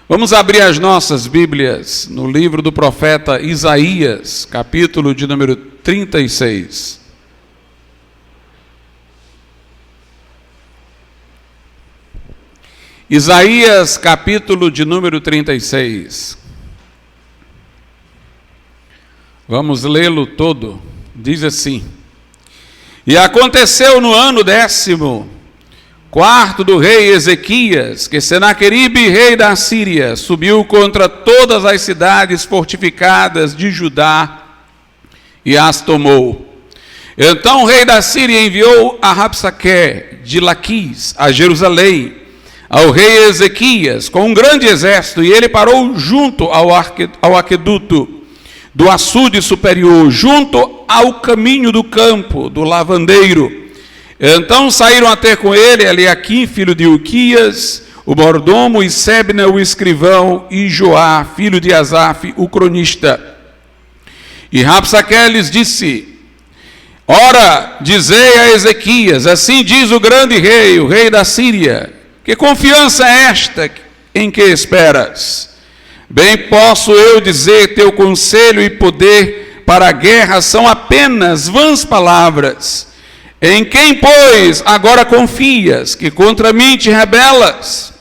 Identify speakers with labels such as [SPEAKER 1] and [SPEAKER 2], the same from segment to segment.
[SPEAKER 1] Vamos abrir as nossas Bíblias no livro do profeta Isaías, capítulo de número 36. Isaías, capítulo de número 36. Vamos lê-lo todo. Diz assim: E aconteceu no ano 14º do rei Ezequias, que Senaqueribe, rei da Síria, subiu contra todas as cidades fortificadas de Judá e as tomou. Então o rei da Síria enviou a Rabsaque de Laquis a Jerusalém, ao rei Ezequias, com um grande exército, e ele parou junto ao aqueduto do açude superior, junto ao caminho do campo do lavandeiro. Então saíram a ter com ele Eliaquim, filho de Uquias, o mordomo, e Sebna, o escrivão, e Joá, filho de Asaf, o cronista. E Rabsaque lhes disse: Ora, dizei a Ezequias, assim diz o grande rei, o rei da Síria, que confiança é esta em que esperas? Bem posso eu dizer, teu conselho e poder para a guerra são apenas vãs palavras. Em quem, pois, agora confias, que contra mim te rebelas?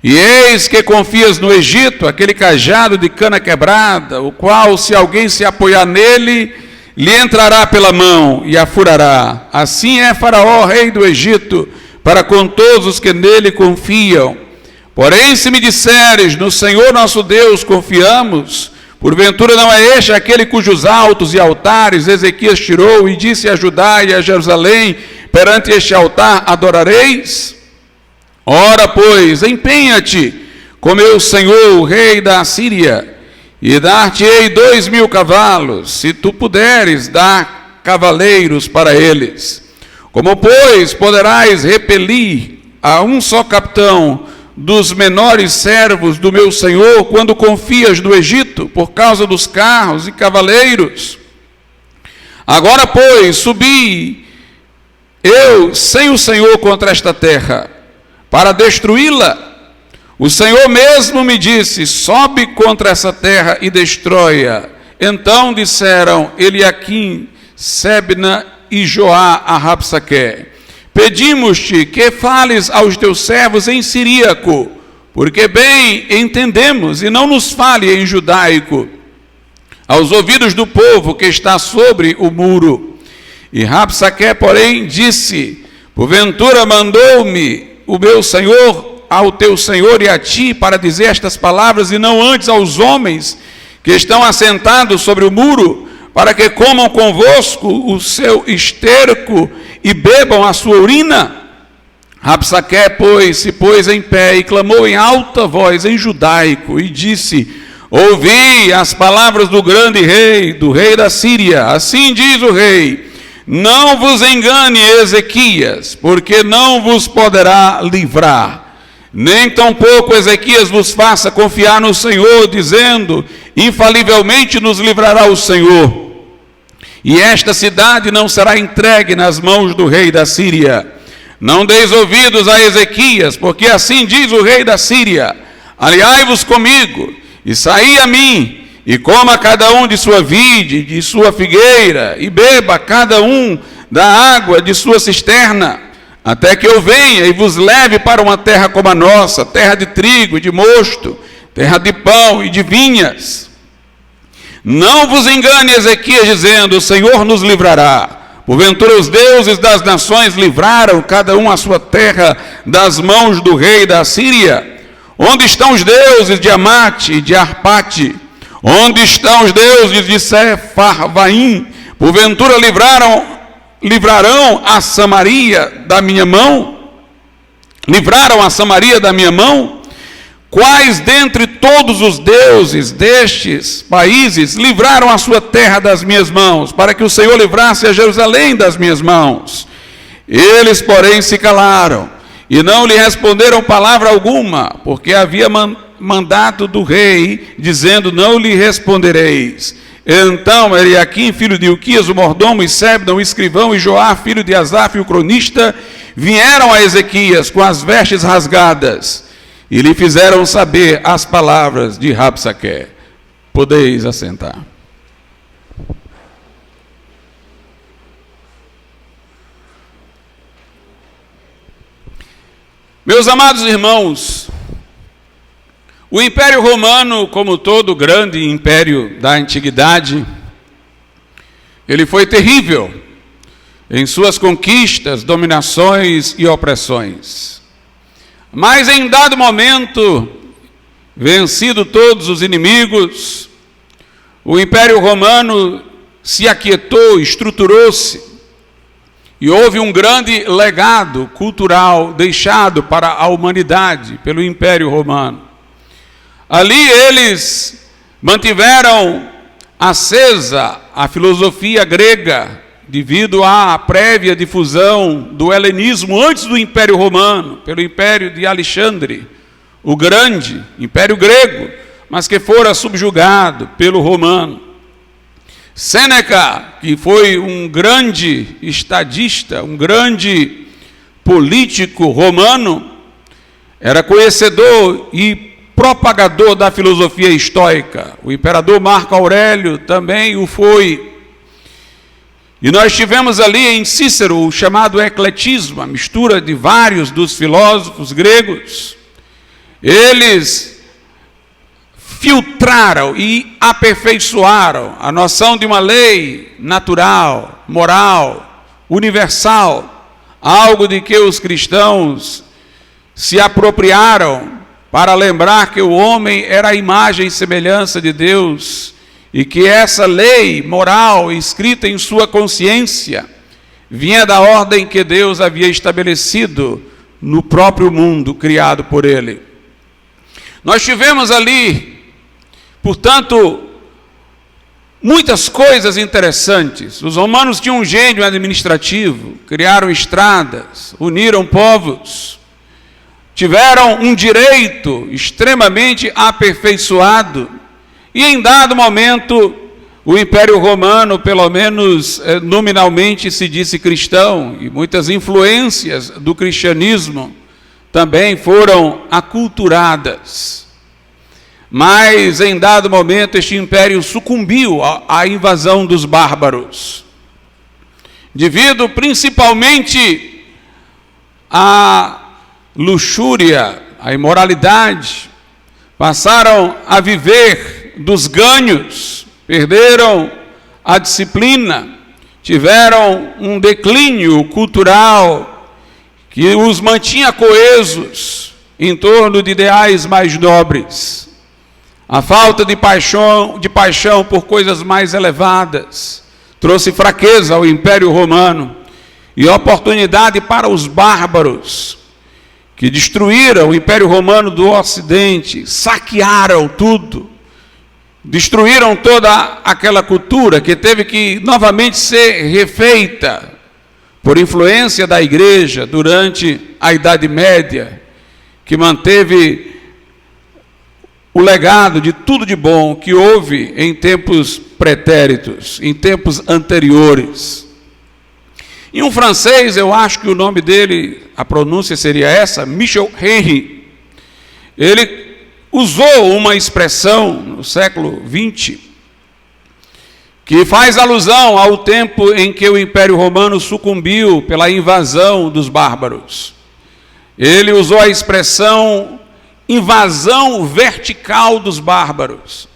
[SPEAKER 1] E eis que confias no Egito, aquele cajado de cana quebrada, o qual, se alguém se apoiar nele, lhe entrará pela mão e a furará. Assim é Faraó, rei do Egito, para com todos os que nele confiam. Porém, se me disseres, no Senhor nosso Deus confiamos, porventura não é este aquele cujos altos e altares Ezequias tirou e disse a Judá e a Jerusalém, perante este altar adorareis? Ora, pois, empenha-te com meu senhor, o rei da Síria, e dar-te-ei 2.000 cavalos, se tu puderes dar cavaleiros para eles. Como, pois, poderás repelir a um só capitão dos menores servos do meu senhor, quando confias no Egito, por causa dos carros e cavaleiros? Agora, pois, subi eu sem o Senhor contra esta terra, para destruí-la. O Senhor mesmo me disse: sobe contra essa terra e destrói-a. Então disseram Eliaquim, Sebna e Joá a Rabsaque: pedimos-te que fales aos teus servos em siríaco, porque bem entendemos, e não nos fale em judaico, aos ouvidos do povo que está sobre o muro. E Rabsaque, porém, disse: porventura mandou-me o meu senhor ao teu senhor e a ti para dizer estas palavras, e não antes aos homens que estão assentados sobre o muro, para que comam convosco o seu esterco e bebam a sua urina? Rabsaque, pois, se pôs em pé e clamou em alta voz em judaico e disse: ouvi as palavras do grande rei, do rei da Síria. Assim diz o rei: não vos engane, Ezequias, porque não vos poderá livrar. Nem tampouco Ezequias vos faça confiar no Senhor, dizendo: infalivelmente nos livrará o Senhor. E esta cidade não será entregue nas mãos do rei da Síria. Não deis ouvidos a Ezequias, porque assim diz o rei da Síria: aliai-vos comigo, e saí a mim, e coma cada um de sua vide, de sua figueira, e beba cada um da água de sua cisterna, até que eu venha e vos leve para uma terra como a nossa, terra de trigo e de mosto, terra de pão e de vinhas. Não vos engane, Ezequias, dizendo: o Senhor nos livrará. Porventura os deuses das nações livraram cada um a sua terra das mãos do rei da Síria? Onde estão os deuses de Amate e de Arpate? Onde estão os deuses de Sepharvaim? Porventura livrarão a Samaria da minha mão? Livraram a Samaria da minha mão? Quais dentre todos os deuses destes países livraram a sua terra das minhas mãos, para que o Senhor livrasse a Jerusalém das minhas mãos? Eles, porém, se calaram e não lhe responderam palavra alguma, porque havia mandato do rei, dizendo: não lhe respondereis. Então Eliaquim, filho de Uquias, o mordomo, e Sebna, o escrivão, e Joá, filho de Asaf, o cronista, vieram a Ezequias com as vestes rasgadas, e lhe fizeram saber as palavras de Rabsaque. Podeis assentar. Meus amados irmãos, o Império Romano, como todo grande império da antiguidade, ele foi terrível em suas conquistas, dominações e opressões. Mas em dado momento, vencido todos os inimigos, o Império Romano se aquietou, estruturou-se, e houve um grande legado cultural deixado para a humanidade pelo Império Romano. Ali eles mantiveram acesa a filosofia grega, devido à prévia difusão do helenismo antes do Império Romano, pelo Império de Alexandre, o Grande, Império Grego, mas que fora subjugado pelo Romano. Sêneca, que foi um grande estadista, um grande político romano, era conhecedor e propagador da filosofia estoica. O imperador Marco Aurélio também o foi. E nós tivemos ali em Cícero o chamado ecletismo, a mistura de vários dos filósofos gregos. Eles filtraram e aperfeiçoaram a noção de uma lei natural, moral, universal, algo de que os cristãos se apropriaram para lembrar que o homem era a imagem e semelhança de Deus e que essa lei moral escrita em sua consciência vinha da ordem que Deus havia estabelecido no próprio mundo criado por Ele. Nós tivemos ali, portanto, muitas coisas interessantes. Os romanos tinham um gênio administrativo, criaram estradas, uniram povos, tiveram um direito extremamente aperfeiçoado, e em dado momento, o Império Romano, pelo menos nominalmente, se disse cristão, e muitas influências do cristianismo também foram aculturadas. Mas, em dado momento, este império sucumbiu à invasão dos bárbaros, devido principalmente à luxúria, à imoralidade. Passaram a viver dos ganhos, perderam a disciplina, tiveram um declínio cultural que os mantinha coesos em torno de ideais mais nobres. A falta de paixão por coisas mais elevadas trouxe fraqueza ao Império Romano e oportunidade para os bárbaros, que destruíram o Império Romano do Ocidente, saquearam tudo, destruíram toda aquela cultura que teve que novamente ser refeita por influência da Igreja durante a Idade Média, que manteve o legado de tudo de bom que houve em tempos pretéritos, em tempos anteriores. E um francês, eu acho que o nome dele, a pronúncia seria essa, Michel Henry, ele usou uma expressão no século XX, que faz alusão ao tempo em que o Império Romano sucumbiu pela invasão dos bárbaros. Ele usou a expressão invasão vertical dos bárbaros.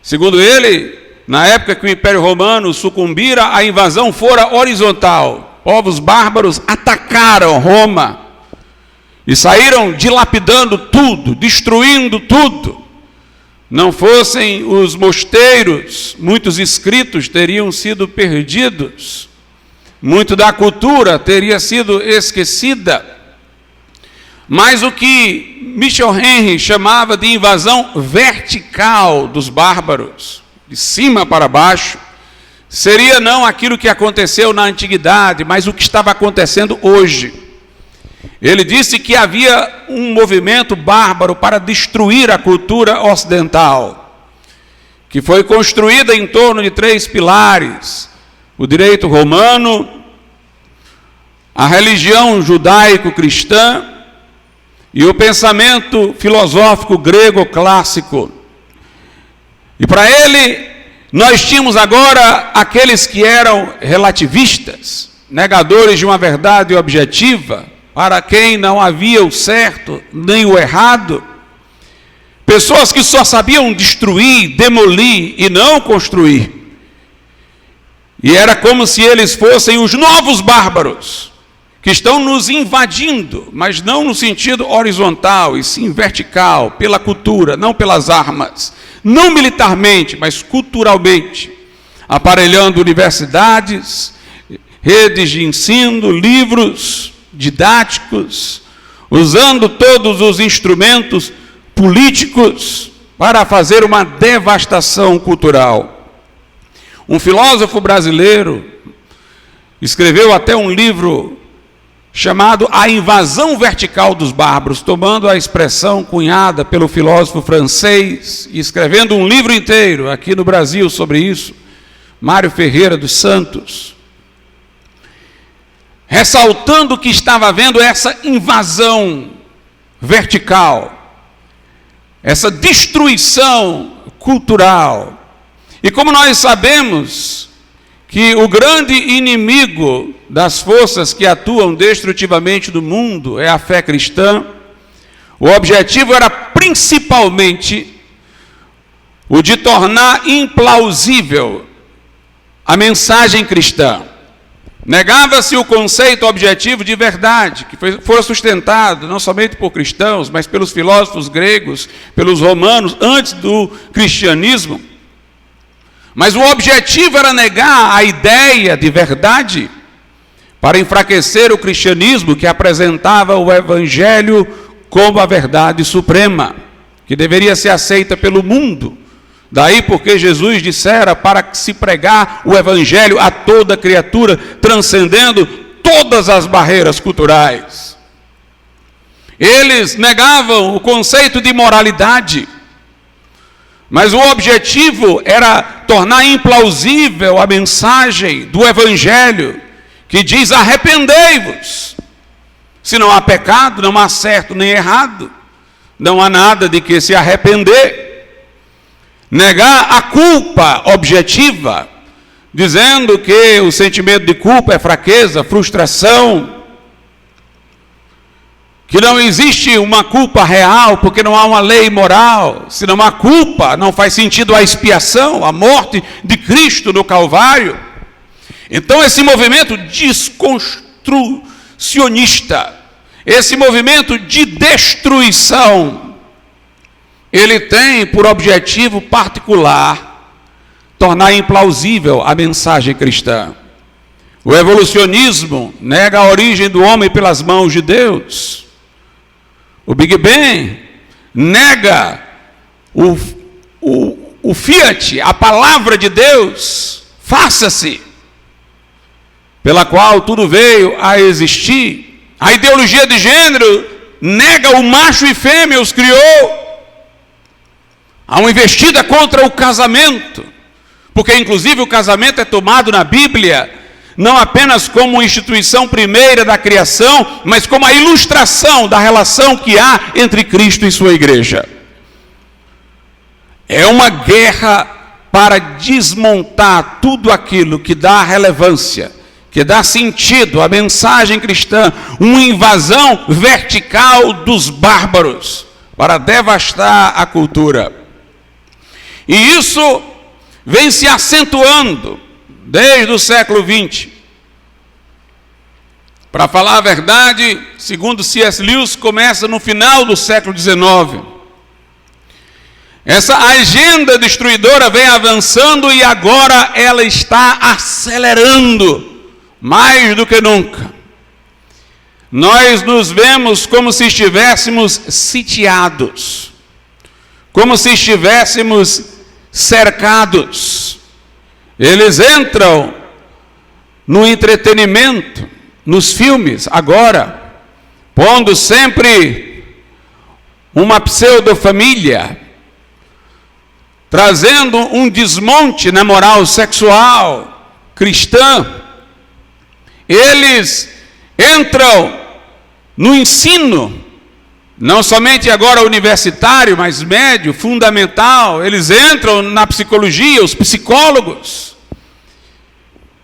[SPEAKER 1] Segundo ele, na época que o Império Romano sucumbira, a invasão fora horizontal. Povos bárbaros atacaram Roma e saíram dilapidando tudo, destruindo tudo. Não fossem os mosteiros, muitos escritos teriam sido perdidos, muito da cultura teria sido esquecida. Mas o que Michel Henry chamava de invasão vertical dos bárbaros, de cima para baixo, seria não aquilo que aconteceu na antiguidade, mas o que estava acontecendo hoje. Ele disse que havia um movimento bárbaro para destruir a cultura ocidental, que foi construída em torno de 3 pilares: o direito romano, a religião judaico-cristã e o pensamento filosófico grego clássico. E para ele, nós tínhamos agora aqueles que eram relativistas, negadores de uma verdade objetiva, para quem não havia o certo nem o errado, pessoas que só sabiam destruir, demolir e não construir. E era como se eles fossem os novos bárbaros, que estão nos invadindo, mas não no sentido horizontal, e sim vertical, pela cultura, não pelas armas, não militarmente, mas culturalmente, aparelhando universidades, redes de ensino, livros didáticos, usando todos os instrumentos políticos para fazer uma devastação cultural. Um filósofo brasileiro escreveu até um livro chamado A Invasão Vertical dos Bárbaros, tomando a expressão cunhada pelo filósofo francês e escrevendo um livro inteiro aqui no Brasil sobre isso, Mário Ferreira dos Santos, ressaltando que estava havendo essa invasão vertical, essa destruição cultural. E como nós sabemos que o grande inimigo das forças que atuam destrutivamente no mundo é a fé cristã, o objetivo era principalmente o de tornar implausível a mensagem cristã. Negava-se o conceito objetivo de verdade, que foi sustentado não somente por cristãos, mas pelos filósofos gregos, pelos romanos, antes do cristianismo. Mas o objetivo era negar a ideia de verdade para enfraquecer o cristianismo, que apresentava o evangelho como a verdade suprema, que deveria ser aceita pelo mundo. Daí porque Jesus dissera para se pregar o evangelho a toda criatura, transcendendo todas as barreiras culturais. Eles negavam o conceito de moralidade, mas o objetivo era tornar implausível a mensagem do evangelho, que diz: arrependei-vos. Se não há pecado, não há certo nem errado, não há nada de que se arrepender. Negar a culpa objetiva, dizendo que o sentimento de culpa é fraqueza, frustração, que não existe uma culpa real, porque não há uma lei moral. Se não há culpa, não faz sentido a expiação, a morte de Cristo no Calvário. Então esse movimento desconstrucionista, esse movimento de destruição, ele tem por objetivo particular tornar implausível a mensagem cristã. O evolucionismo nega a origem do homem pelas mãos de Deus. O Big Bang nega o fiat, a palavra de Deus, faça-se, pela qual tudo veio a existir. A ideologia de gênero nega o macho e fêmea, os criou. Há uma investida contra o casamento, porque inclusive o casamento é tomado na Bíblia não apenas como instituição primeira da criação, mas como a ilustração da relação que há entre Cristo e sua igreja. É uma guerra para desmontar tudo aquilo que dá relevância, que dá sentido à mensagem cristã, uma invasão vertical dos bárbaros para devastar a cultura. E isso vem se acentuando desde o século XX. Para falar a verdade, segundo C.S. Lewis, começa no final do século XIX. Essa agenda destruidora vem avançando e agora ela está acelerando mais do que nunca. Nós nos vemos como se estivéssemos sitiados, como se estivéssemos cercados. Eles entram no entretenimento, nos filmes, agora, pondo sempre uma pseudo-família, trazendo um desmonte na moral sexual cristã. Eles entram no ensino não somente agora universitário, mas médio, fundamental, eles entram na psicologia, os psicólogos,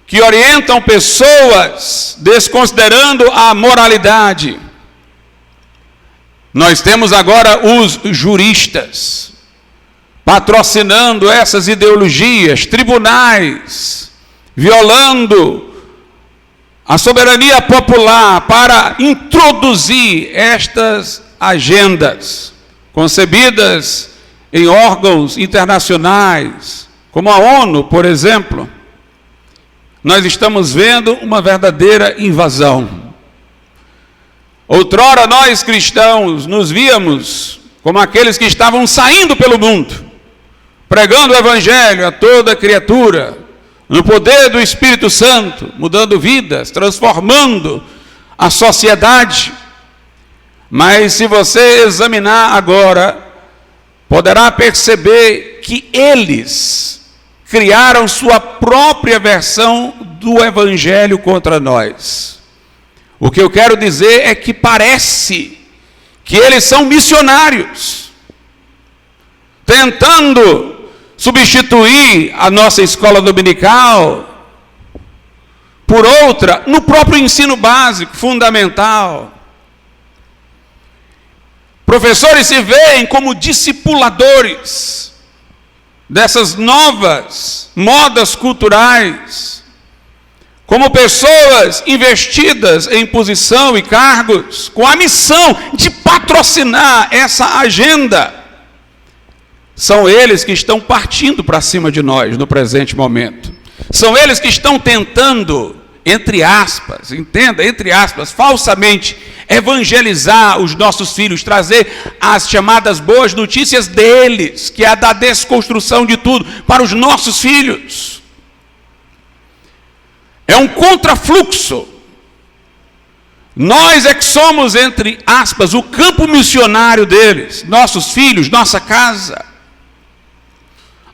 [SPEAKER 1] que orientam pessoas desconsiderando a moralidade. Nós temos agora os juristas, patrocinando essas ideologias, tribunais, violando a soberania popular para introduzir estas agendas concebidas em órgãos internacionais, como a ONU, por exemplo. Nós estamos vendo uma verdadeira invasão. Outrora nós cristãos nos víamos como aqueles que estavam saindo pelo mundo, pregando o evangelho a toda criatura, no poder do Espírito Santo, mudando vidas, transformando a sociedade. Mas se você examinar agora, poderá perceber que eles criaram sua própria versão do evangelho contra nós. O que eu quero dizer é que parece que eles são missionários, tentando substituir a nossa escola dominical por outra no próprio ensino básico, fundamental. Professores se veem como discipuladores dessas novas modas culturais, como pessoas investidas em posição e cargos, com a missão de patrocinar essa agenda. São eles que estão partindo para cima de nós no presente momento. São eles que estão tentando, entre aspas, entenda, entre aspas, falsamente, evangelizar os nossos filhos, trazer as chamadas boas notícias deles, que é a da desconstrução de tudo, para os nossos filhos. É um contrafluxo. Nós é que somos, entre aspas, o campo missionário deles, nossos filhos, nossa casa,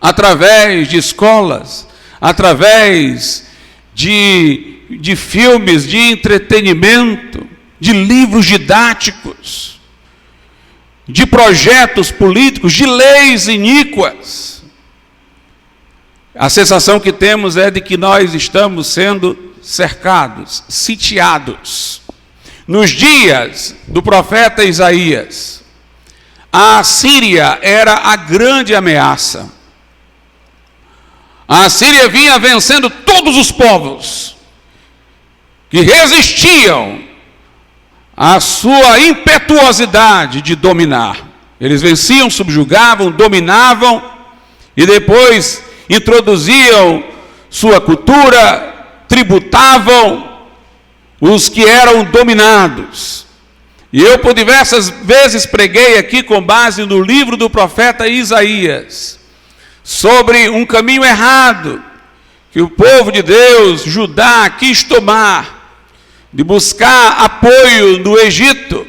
[SPEAKER 1] através de escolas, através de filmes, de entretenimento, de livros didáticos, de projetos políticos, de leis iníquas. A sensação que temos é de que nós estamos sendo cercados, sitiados. Nos dias do profeta Isaías, a Síria era a grande ameaça. A Síria vinha vencendo todos os povos que resistiam à sua impetuosidade de dominar. Eles venciam, subjugavam, dominavam e depois introduziam sua cultura, tributavam os que eram dominados. E eu por diversas vezes preguei aqui com base no livro do profeta Isaías sobre um caminho errado que o povo de Deus, Judá, quis tomar, de buscar apoio do Egito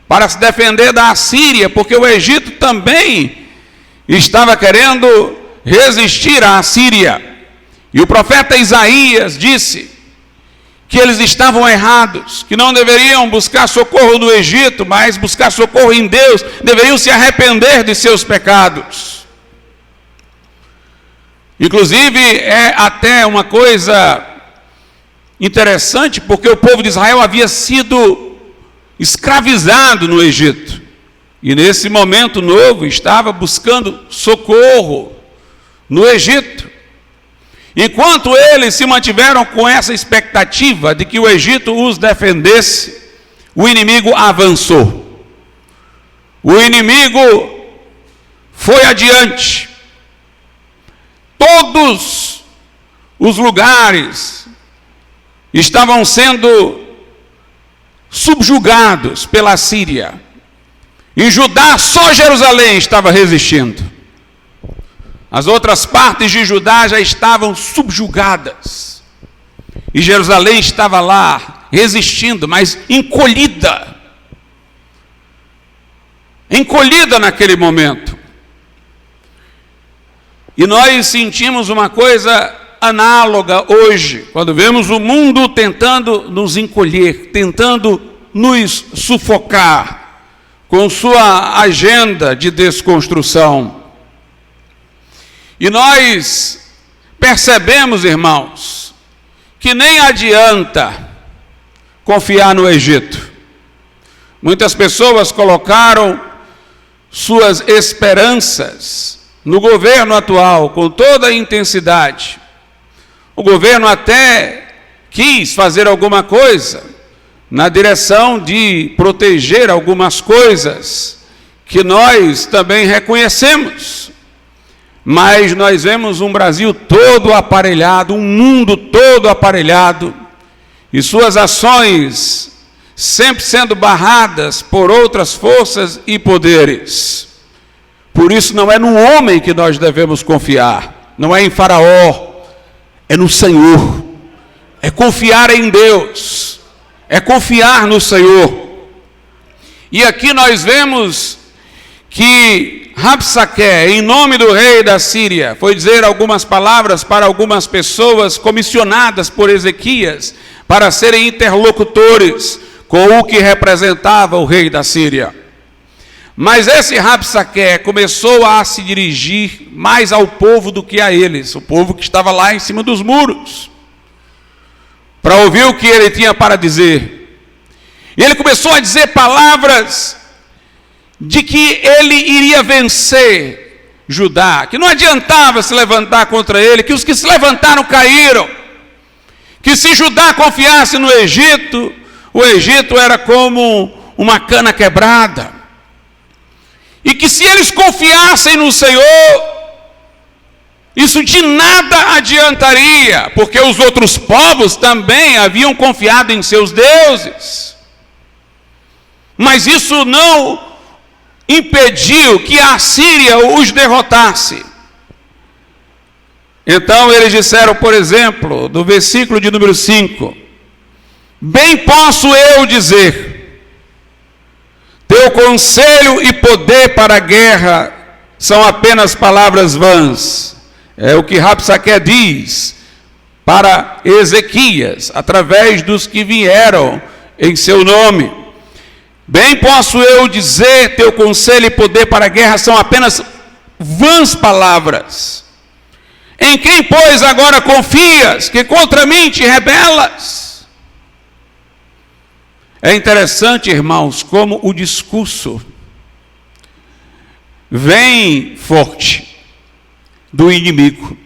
[SPEAKER 1] para se defender da Assíria, porque o Egito também estava querendo resistir à Assíria. E o profeta Isaías disse que eles estavam errados, que não deveriam buscar socorro no Egito, mas buscar socorro em Deus, deveriam se arrepender de seus pecados. Inclusive, é até uma coisa interessante, porque o povo de Israel havia sido escravizado no Egito. E nesse momento novo, estava buscando socorro no Egito. Enquanto eles se mantiveram com essa expectativa de que o Egito os defendesse, o inimigo avançou. O inimigo foi adiante. Todos os lugares estavam sendo subjugados pela Síria. Em Judá, só Jerusalém estava resistindo. As outras partes de Judá já estavam subjugadas. E Jerusalém estava lá, resistindo, mas encolhida. Encolhida naquele momento. E nós sentimos uma coisa análoga hoje, quando vemos o mundo tentando nos encolher, tentando nos sufocar, com sua agenda de desconstrução. E nós percebemos, irmãos, que nem adianta confiar no Egito. Muitas pessoas colocaram suas esperanças no governo atual com toda a intensidade. O governo até quis fazer alguma coisa na direção de proteger algumas coisas que nós também reconhecemos. Mas nós vemos um Brasil todo aparelhado, um mundo todo aparelhado, e suas ações sempre sendo barradas por outras forças e poderes. Por isso não é no homem que nós devemos confiar, não é em Faraó, é no Senhor, é confiar em Deus, é confiar no Senhor. E aqui nós vemos que Rabsaque, em nome do rei da Síria, foi dizer algumas palavras para algumas pessoas comissionadas por Ezequias para serem interlocutores com o que representava o rei da Síria. Mas esse Rabsaque começou a se dirigir mais ao povo do que a eles, o povo que estava lá em cima dos muros, para ouvir o que ele tinha para dizer. E ele começou a dizer palavras de que ele iria vencer Judá, que não adiantava se levantar contra ele, que os que se levantaram caíram, que se Judá confiasse no Egito, o Egito era como uma cana quebrada, e que se eles confiassem no Senhor, isso de nada adiantaria, porque os outros povos também haviam confiado em seus deuses, mas isso não impediu que a Síria os derrotasse. Então eles disseram, por exemplo, do versículo de número 5, bem posso eu dizer, teu conselho e poder para a guerra são apenas palavras vãs. É o que Rabsaque diz para Ezequias, através dos que vieram em seu nome. Bem posso eu dizer, teu conselho e poder para a guerra são apenas vãs palavras. Em quem, pois, agora confias, que contra mim te rebelas? É interessante, irmãos, como o discurso vem forte do inimigo.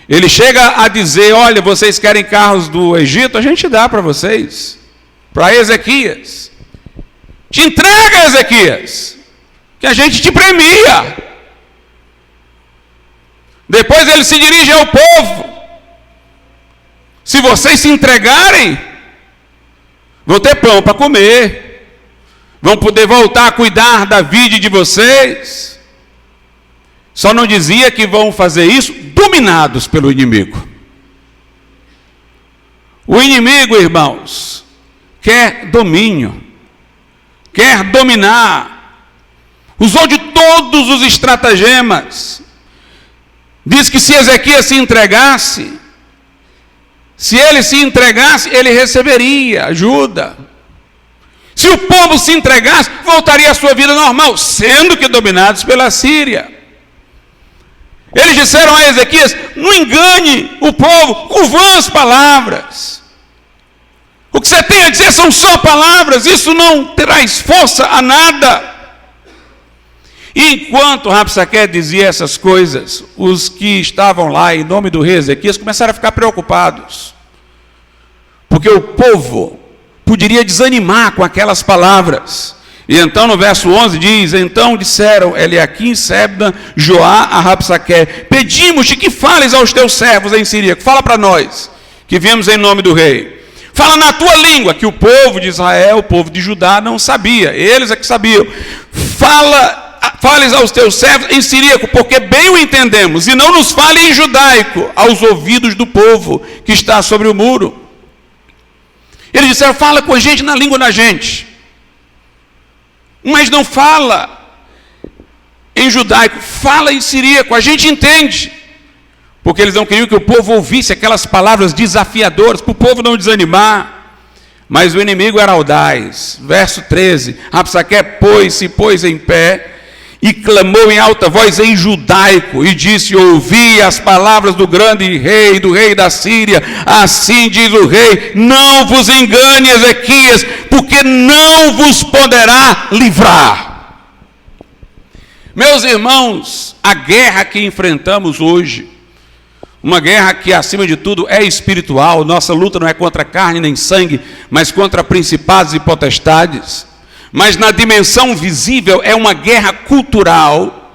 [SPEAKER 1] Ele chega a dizer, olha, vocês querem carros do Egito? A gente dá para vocês, para Ezequias. Te entrega, Ezequias, que a gente te premia. Depois ele se dirige ao povo. Se vocês se entregarem, vão ter pão para comer, vão poder voltar a cuidar da vida de vocês. Só não dizia que vão fazer isso dominados pelo inimigo. O inimigo, irmãos, quer domínio, quer dominar, usou de todos os estratagemas. Diz que se Ezequias se entregasse, ele receberia ajuda. Se o povo se entregasse, voltaria à sua vida normal, sendo que dominados pela Síria. Eles disseram a Ezequias, não engane o povo com vãs palavras. O que você tem a dizer são só palavras, isso não traz força a nada. E enquanto Rabsaque dizia essas coisas, os que estavam lá em nome do rei Ezequias começaram a ficar preocupados, porque o povo poderia desanimar com aquelas palavras. E então no verso 11 diz, então disseram Eliaquim, Sebna, Joá a Rabsaque, pedimos-te que fales aos teus servos em Síria, fala para nós, que viemos em nome do rei. Fala na tua língua, que o povo de Israel, o povo de Judá não sabia, eles é que sabiam. Fales aos teus servos em siríaco, porque bem o entendemos, e não nos fale em judaico, aos ouvidos do povo que está sobre o muro. Eles disseram, fala com a gente na língua da gente, mas não fala em judaico, fala em siríaco, a gente entende. Porque eles não queriam que o povo ouvisse aquelas palavras desafiadoras, para o povo não desanimar. Mas o inimigo era audaz. Verso 13, Rabsaque pôs em pé e clamou em alta voz em judaico e disse: ouvi as palavras do grande rei, do rei da Síria. Assim diz o rei: não vos engane, Ezequias, porque não vos poderá livrar. Meus irmãos, a guerra que enfrentamos hoje, uma guerra que, acima de tudo, é espiritual. Nossa luta não é contra carne nem sangue, mas contra principados e potestades. Mas na dimensão visível é uma guerra cultural,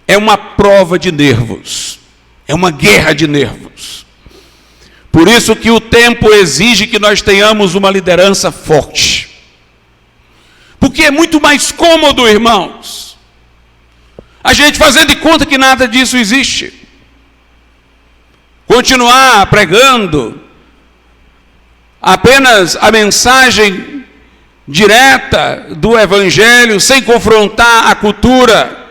[SPEAKER 1] é uma prova de nervos, é uma guerra de nervos. Por isso que o tempo exige que nós tenhamos uma liderança forte. Porque é muito mais cômodo, irmãos, a gente fazer de conta que nada disso existe. Continuar pregando apenas a mensagem direta do Evangelho, sem confrontar a cultura,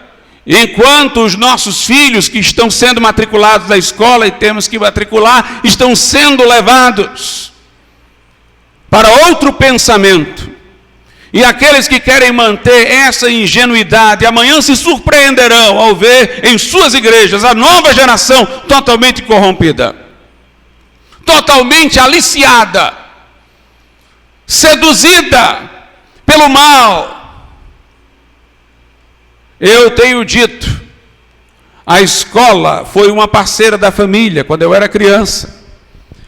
[SPEAKER 1] enquanto os nossos filhos que estão sendo matriculados na escola, e temos que matricular, estão sendo levados para outro pensamento. E aqueles que querem manter essa ingenuidade, amanhã se surpreenderão ao ver em suas igrejas a nova geração totalmente corrompida, totalmente aliciada, seduzida pelo mal. Eu tenho dito, a escola foi uma parceira da família quando eu era criança.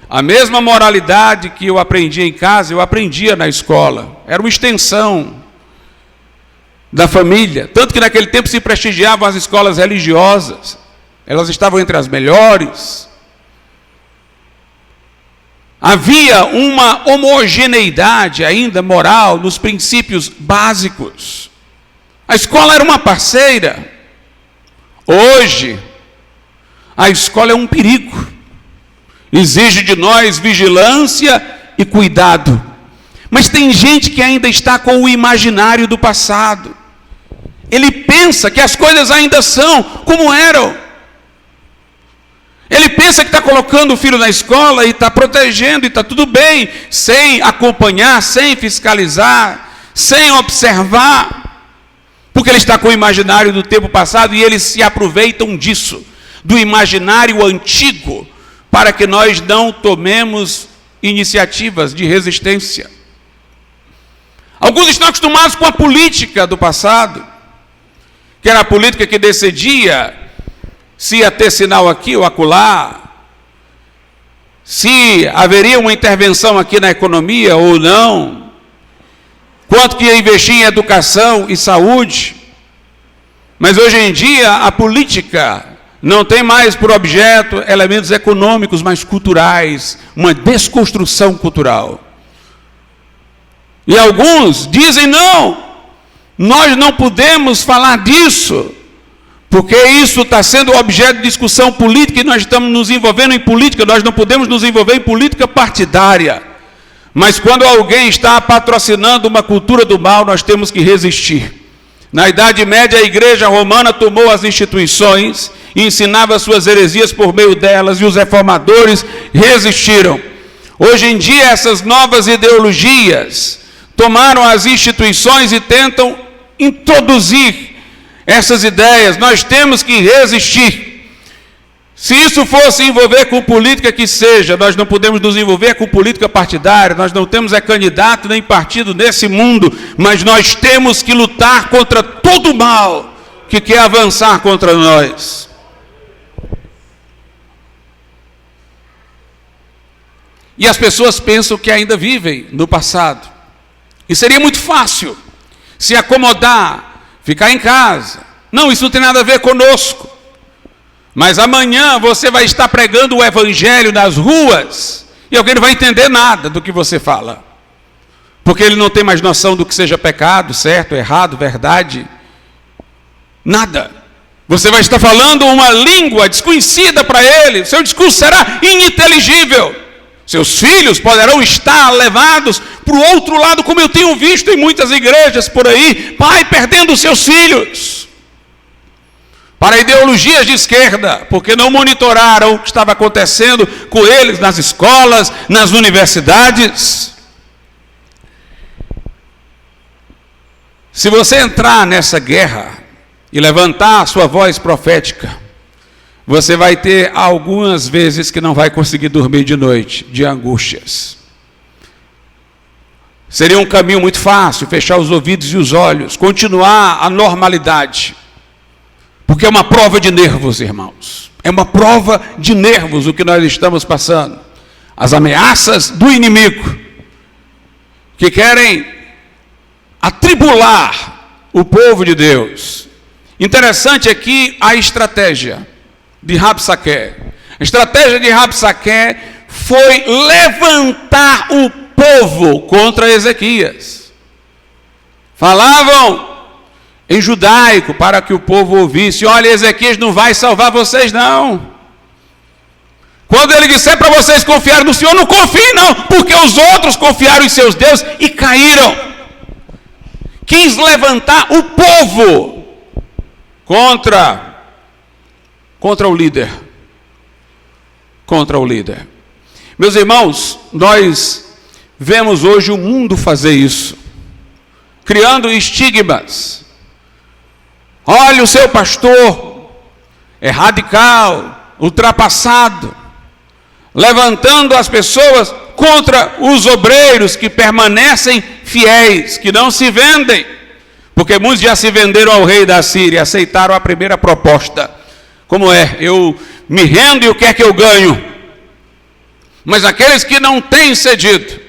[SPEAKER 1] A mesma moralidade que eu aprendi em casa, eu aprendia na escola. Era uma extensão da família. Tanto que naquele tempo se prestigiavam as escolas religiosas. Elas estavam entre as melhores. Havia uma homogeneidade ainda moral nos princípios básicos. A escola era uma parceira. Hoje, a escola é um perigo. Exige de nós vigilância e cuidado. Mas tem gente que ainda está com o imaginário do passado. Ele pensa que as coisas ainda são como eram. Ele pensa que está colocando o filho na escola e está protegendo e está tudo bem, sem acompanhar, sem fiscalizar, sem observar, porque ele está com o imaginário do tempo passado e eles se aproveitam disso, do imaginário antigo, para que nós não tomemos iniciativas de resistência. Alguns estão acostumados com a política do passado, que era a política que decidia se ia ter sinal aqui ou acolá, se haveria uma intervenção aqui na economia ou não, quanto que ia investir em educação e saúde. Mas hoje em dia a política não tem mais por objeto elementos econômicos, mas culturais, uma desconstrução cultural. E alguns dizem: não, nós não podemos falar disso, porque isso está sendo objeto de discussão política e nós estamos nos envolvendo em política, nós não podemos nos envolver em política partidária. Mas quando alguém está patrocinando uma cultura do mal, nós temos que resistir. Na Idade Média, a Igreja Romana tomou as instituições e ensinava suas heresias por meio delas, e os reformadores resistiram. Hoje em dia, essas novas ideologias tomaram as instituições e tentam introduzir essas ideias. Nós temos que resistir. Se isso fosse envolver com política, que seja, nós não podemos nos envolver com política partidária, nós não temos candidato nem partido nesse mundo, mas nós temos que lutar contra todo o mal que quer avançar contra nós. E as pessoas pensam que ainda vivem no passado. E seria muito fácil se acomodar, ficar em casa. Não, isso não tem nada a ver conosco. Mas amanhã você vai estar pregando o Evangelho nas ruas e alguém não vai entender nada do que você fala. Porque ele não tem mais noção do que seja pecado, certo, errado, verdade. Nada. Você vai estar falando uma língua desconhecida para ele. Seu discurso será ininteligível. Seus filhos poderão estar levados para o outro lado, como eu tenho visto em muitas igrejas por aí. Pai perdendo seus filhos para ideologias de esquerda, porque não monitoraram o que estava acontecendo com eles nas escolas, nas universidades. Se você entrar nessa guerra e levantar a sua voz profética, você vai ter algumas vezes que não vai conseguir dormir de noite, de angústias. Seria um caminho muito fácil, fechar os ouvidos e os olhos, continuar a normalidade. Porque é uma prova de nervos, irmãos. É uma prova de nervos o que nós estamos passando. As ameaças do inimigo, que querem atribular o povo de Deus. Interessante aqui a estratégia de Rabsaqué. A estratégia de Rabsaqué foi levantar o povo contra Ezequias. Falavam em judaico para que o povo ouvisse: olha, Ezequias não vai salvar vocês não. Quando ele disser para vocês confiarem no Senhor, não confiem não, porque os outros confiaram em seus deuses e caíram. Quis levantar o povo contra o líder. Contra o líder. Meus irmãos, nós vemos hoje o mundo fazer isso, criando estigmas. Olha, o seu pastor é radical, ultrapassado, levantando as pessoas contra os obreiros que permanecem fiéis, que não se vendem, porque muitos já se venderam ao rei da Síria, aceitaram a primeira proposta. Como é? Eu me rendo e o que é que eu ganho? Mas aqueles que não têm cedido,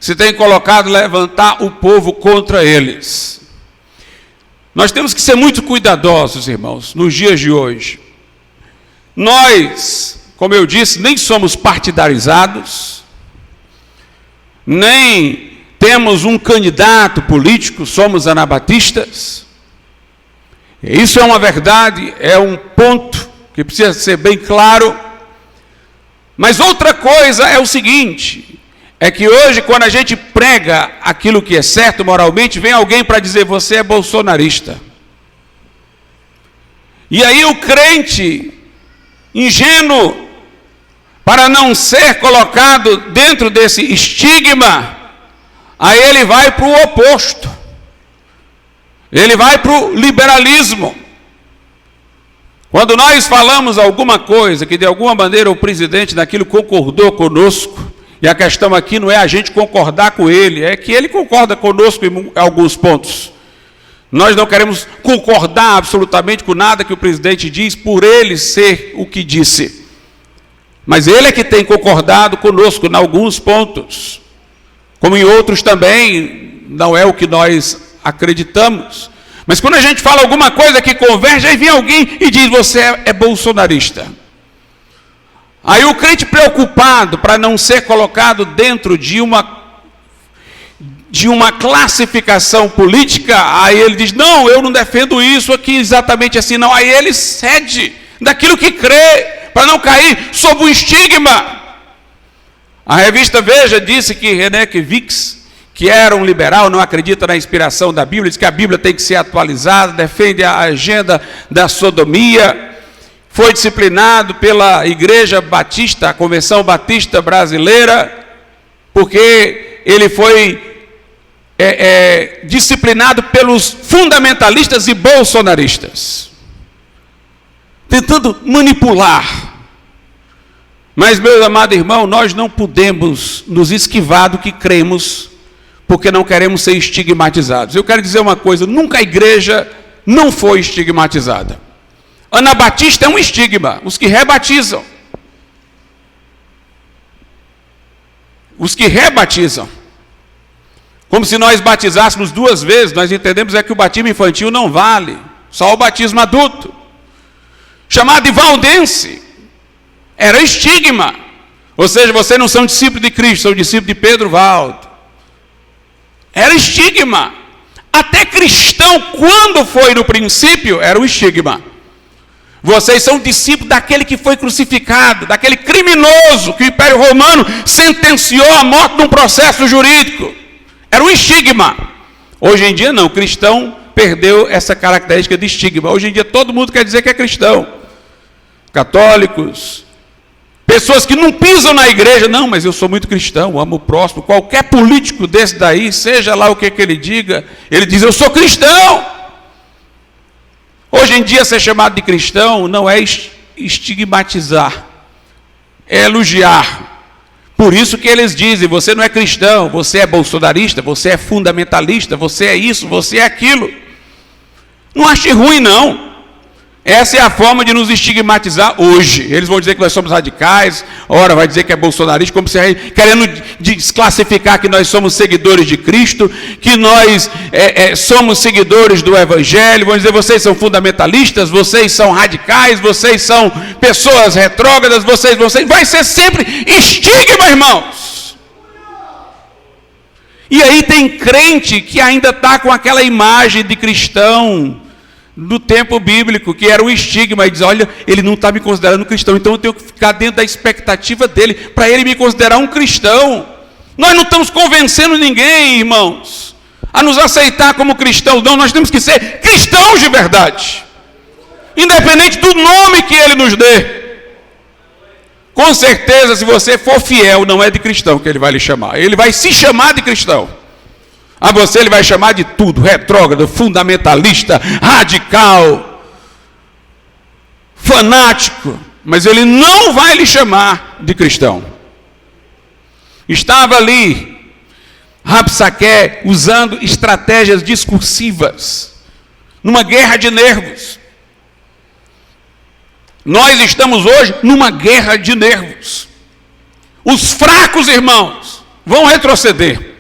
[SPEAKER 1] se têm colocado levantar o povo contra eles. Nós temos que ser muito cuidadosos, irmãos, nos dias de hoje. Nós, como eu disse, nem somos partidarizados, nem temos um candidato político, somos anabatistas. Isso é uma verdade, é um ponto que precisa ser bem claro. Mas outra coisa é o seguinte, é que hoje, quando a gente prega aquilo que é certo moralmente, vem alguém para dizer: você é bolsonarista. E aí o crente, ingênuo, para não ser colocado dentro desse estigma, aí ele vai para o oposto. Ele vai para o liberalismo. Quando nós falamos alguma coisa que de alguma maneira o presidente daquilo concordou conosco, e a questão aqui não é a gente concordar com ele, é que ele concorda conosco em alguns pontos. Nós não queremos concordar absolutamente com nada que o presidente diz, por ele ser o que disse. Mas ele é que tem concordado conosco em alguns pontos, como em outros também, não é o que nós acreditamos. Mas quando a gente fala alguma coisa que converge, aí vem alguém e diz: você é bolsonarista. Aí o crente preocupado para não ser colocado dentro de uma classificação política, aí ele diz: não, eu não defendo isso aqui exatamente assim, não. Aí ele cede daquilo que crê, para não cair sob o estigma. A revista Veja disse que René Vix, que era um liberal, não acredita na inspiração da Bíblia, diz que a Bíblia tem que ser atualizada, defende a agenda da sodomia, foi disciplinado pela Igreja Batista, a Convenção Batista Brasileira, porque ele foi disciplinado pelos fundamentalistas e bolsonaristas, tentando manipular. Mas, meu amado irmão, nós não podemos nos esquivar do que cremos, porque não queremos ser estigmatizados. Eu quero dizer uma coisa: nunca a igreja não foi estigmatizada. Anabatista é um estigma, os que rebatizam. Os que rebatizam. Como se nós batizássemos duas vezes, nós entendemos é que o batismo infantil não vale, só o batismo adulto. Chamado de valdense, era estigma. Ou seja, vocês não são discípulos de Cristo, são discípulos de Pedro Valdo. Era estigma. Até cristão, quando foi no princípio, era um estigma. Vocês são discípulos daquele que foi crucificado, daquele criminoso que o Império Romano sentenciou à morte num processo jurídico. Era um estigma. Hoje em dia não, o cristão perdeu essa característica de estigma. Hoje em dia todo mundo quer dizer que é cristão. Católicos, Pessoas que não pisam na igreja, não, mas eu sou muito cristão, amo o próximo. Qualquer político desse daí, seja lá o que ele diga, ele diz, eu sou cristão. Hoje em dia, ser chamado de cristão não é estigmatizar, é elogiar. Por isso que eles dizem, você não é cristão, você é bolsonarista, você é fundamentalista, você é isso, você é aquilo. Não ache ruim, não. Essa é a forma de nos estigmatizar hoje. Eles vão dizer que nós somos radicais, ora vai dizer que é bolsonarista, como se querendo desclassificar que nós somos seguidores de Cristo, que nós somos seguidores do Evangelho. Vão dizer, vocês são fundamentalistas, vocês são radicais, vocês são pessoas retrógradas, vocês. Vai ser sempre estigma, irmãos. E aí tem crente que ainda está com aquela imagem de cristão do tempo bíblico, que era um estigma, e diz, olha, ele não está me considerando cristão, então eu tenho que ficar dentro da expectativa dele, para ele me considerar um cristão. Nós não estamos convencendo ninguém, irmãos, a nos aceitar como cristãos, não, nós temos que ser cristãos de verdade, independente do nome que ele nos dê. Com certeza, se você for fiel, não é de cristão que ele vai lhe chamar, ele vai se chamar de cristão. A você ele vai chamar de tudo, retrógrado, fundamentalista, radical, fanático, mas ele não vai lhe chamar de cristão. Estava ali Rabsaqué usando estratégias discursivas, numa guerra de nervos. Nós estamos hoje numa guerra de nervos. Os fracos, irmãos, vão retroceder.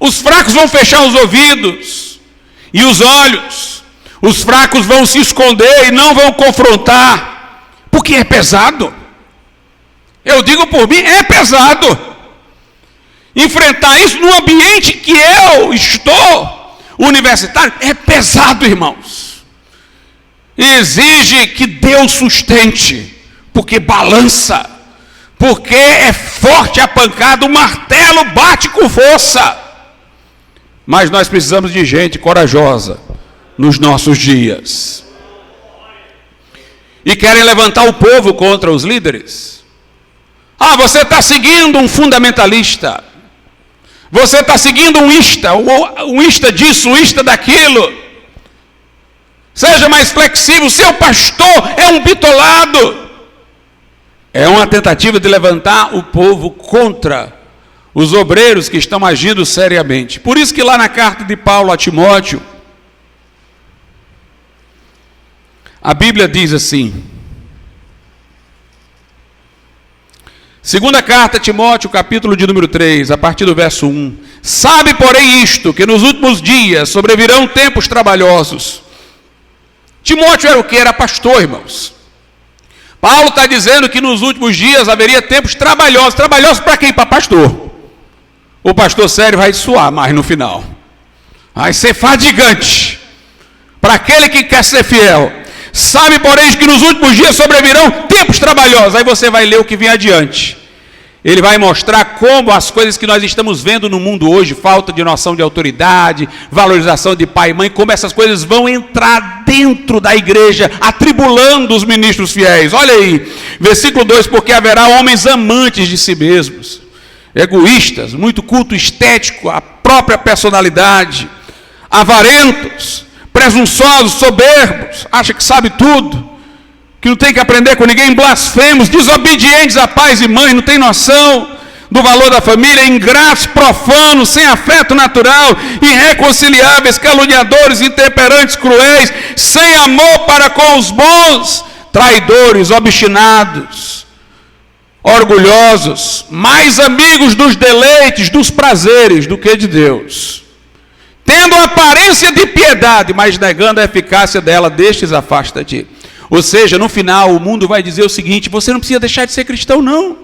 [SPEAKER 1] Os fracos vão fechar os ouvidos e os olhos. Os fracos vão se esconder e não vão confrontar, porque é pesado. Eu digo por mim, é pesado. Enfrentar isso no ambiente que eu estou, universitário, é pesado, irmãos. E exige que Deus sustente, porque balança, porque é forte a pancada, o martelo bate com força. Mas nós precisamos de gente corajosa nos nossos dias. E querem levantar o povo contra os líderes. Ah, você está seguindo um fundamentalista. Você está seguindo um ista disso, um ista daquilo. Seja mais flexível, seu pastor é um bitolado. É uma tentativa de levantar o povo contra os obreiros que estão agindo seriamente. Por isso que lá na carta de Paulo a Timóteo, a Bíblia diz assim, segunda carta a Timóteo, capítulo de número 3, a partir do verso 1. Sabe, porém, isto, que nos últimos dias sobrevirão tempos trabalhosos. Timóteo era o que? Era pastor, irmãos. Paulo está dizendo que nos últimos dias haveria tempos trabalhosos. Trabalhosos para quem? Para pastor. O pastor sério vai suar mais no final. Vai ser fadigante para aquele que quer ser fiel. Sabe, porém, que nos últimos dias sobrevirão tempos trabalhosos. Aí você vai ler o que vem adiante. Ele vai mostrar como as coisas que nós estamos vendo no mundo hoje, falta de noção de autoridade, valorização de pai e mãe, como essas coisas vão entrar dentro da igreja, atribulando os ministros fiéis. Olha aí, versículo 2, porque haverá homens amantes de si mesmos, egoístas, muito culto estético, a própria personalidade, avarentos, presunçosos, soberbos, acha que sabe tudo, que não tem que aprender com ninguém, blasfemos, desobedientes a pais e mães, não tem noção do valor da família, ingratos, profanos, sem afeto natural, irreconciliáveis, caluniadores, intemperantes, cruéis, sem amor para com os bons, traidores, obstinados, orgulhosos, mais amigos dos deleites, dos prazeres do que de Deus, tendo aparência de piedade, mas negando a eficácia dela, destes afasta-te. Ou seja, no final o mundo vai dizer o seguinte: você não precisa deixar de ser cristão, não.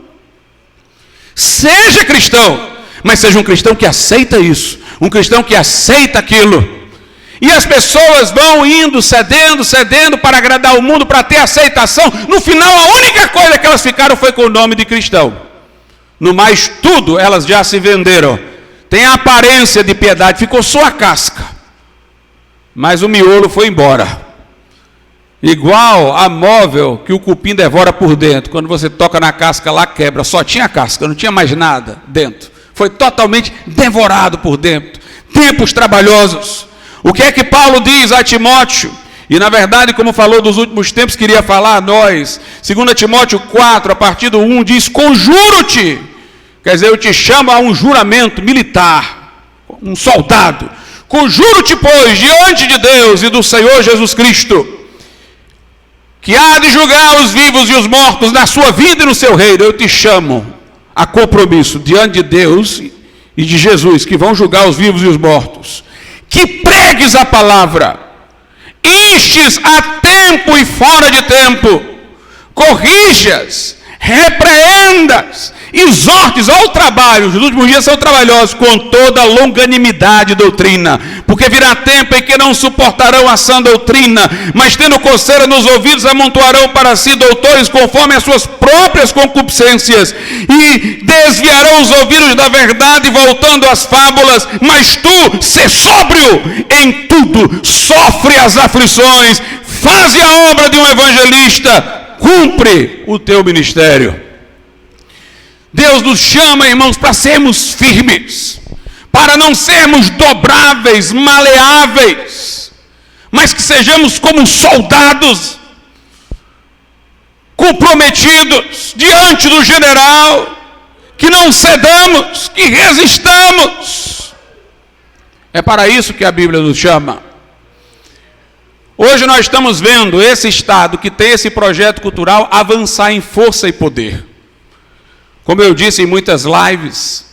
[SPEAKER 1] Seja cristão, mas seja um cristão que aceita isso, um cristão que aceita aquilo. E as pessoas vão indo, cedendo para agradar o mundo, para ter aceitação. No final, a única coisa que elas ficaram foi com o nome de cristão. No mais, tudo elas já se venderam. Tem a aparência de piedade, ficou só a casca, mas o miolo foi embora. igual a móvel que o cupim devora por dentro. Quando você toca na casca lá, quebra. Só tinha casca, não tinha mais nada dentro. Foi totalmente devorado por dentro. Tempos trabalhosos. O que é que Paulo diz a Timóteo? E na verdade, como falou dos últimos tempos, queria falar a nós. 2 Timóteo 4, a partir do 1, diz: conjuro-te. Quer dizer, eu te chamo a um juramento militar, um soldado. Conjuro-te, pois, diante de Deus e do Senhor Jesus Cristo, que há de julgar os vivos e os mortos na sua vida e no seu reino. Eu te chamo a compromisso diante de Deus e de Jesus, que vão julgar os vivos e os mortos. Que pregues a palavra, instes a tempo e fora de tempo, corrijas, repreendas, exortes ao trabalho. Os últimos dias são trabalhosos, com toda longanimidade e doutrina, porque virá tempo em que não suportarão a sã doutrina, mas tendo coceira nos ouvidos, amontoarão para si doutores conforme as suas próprias concupiscências, e desviarão os ouvidos da verdade, voltando às fábulas. Mas tu, sê sóbrio em tudo, sofre as aflições, faze a obra de um evangelista, cumpre o teu ministério. Deus nos chama, irmãos, para sermos firmes, para não sermos dobráveis, maleáveis, mas que sejamos como soldados, comprometidos diante do general, que não cedamos, que resistamos. É para isso que a Bíblia nos chama. Hoje nós estamos vendo esse Estado que tem esse projeto cultural avançar em força e poder. Como eu disse em muitas lives,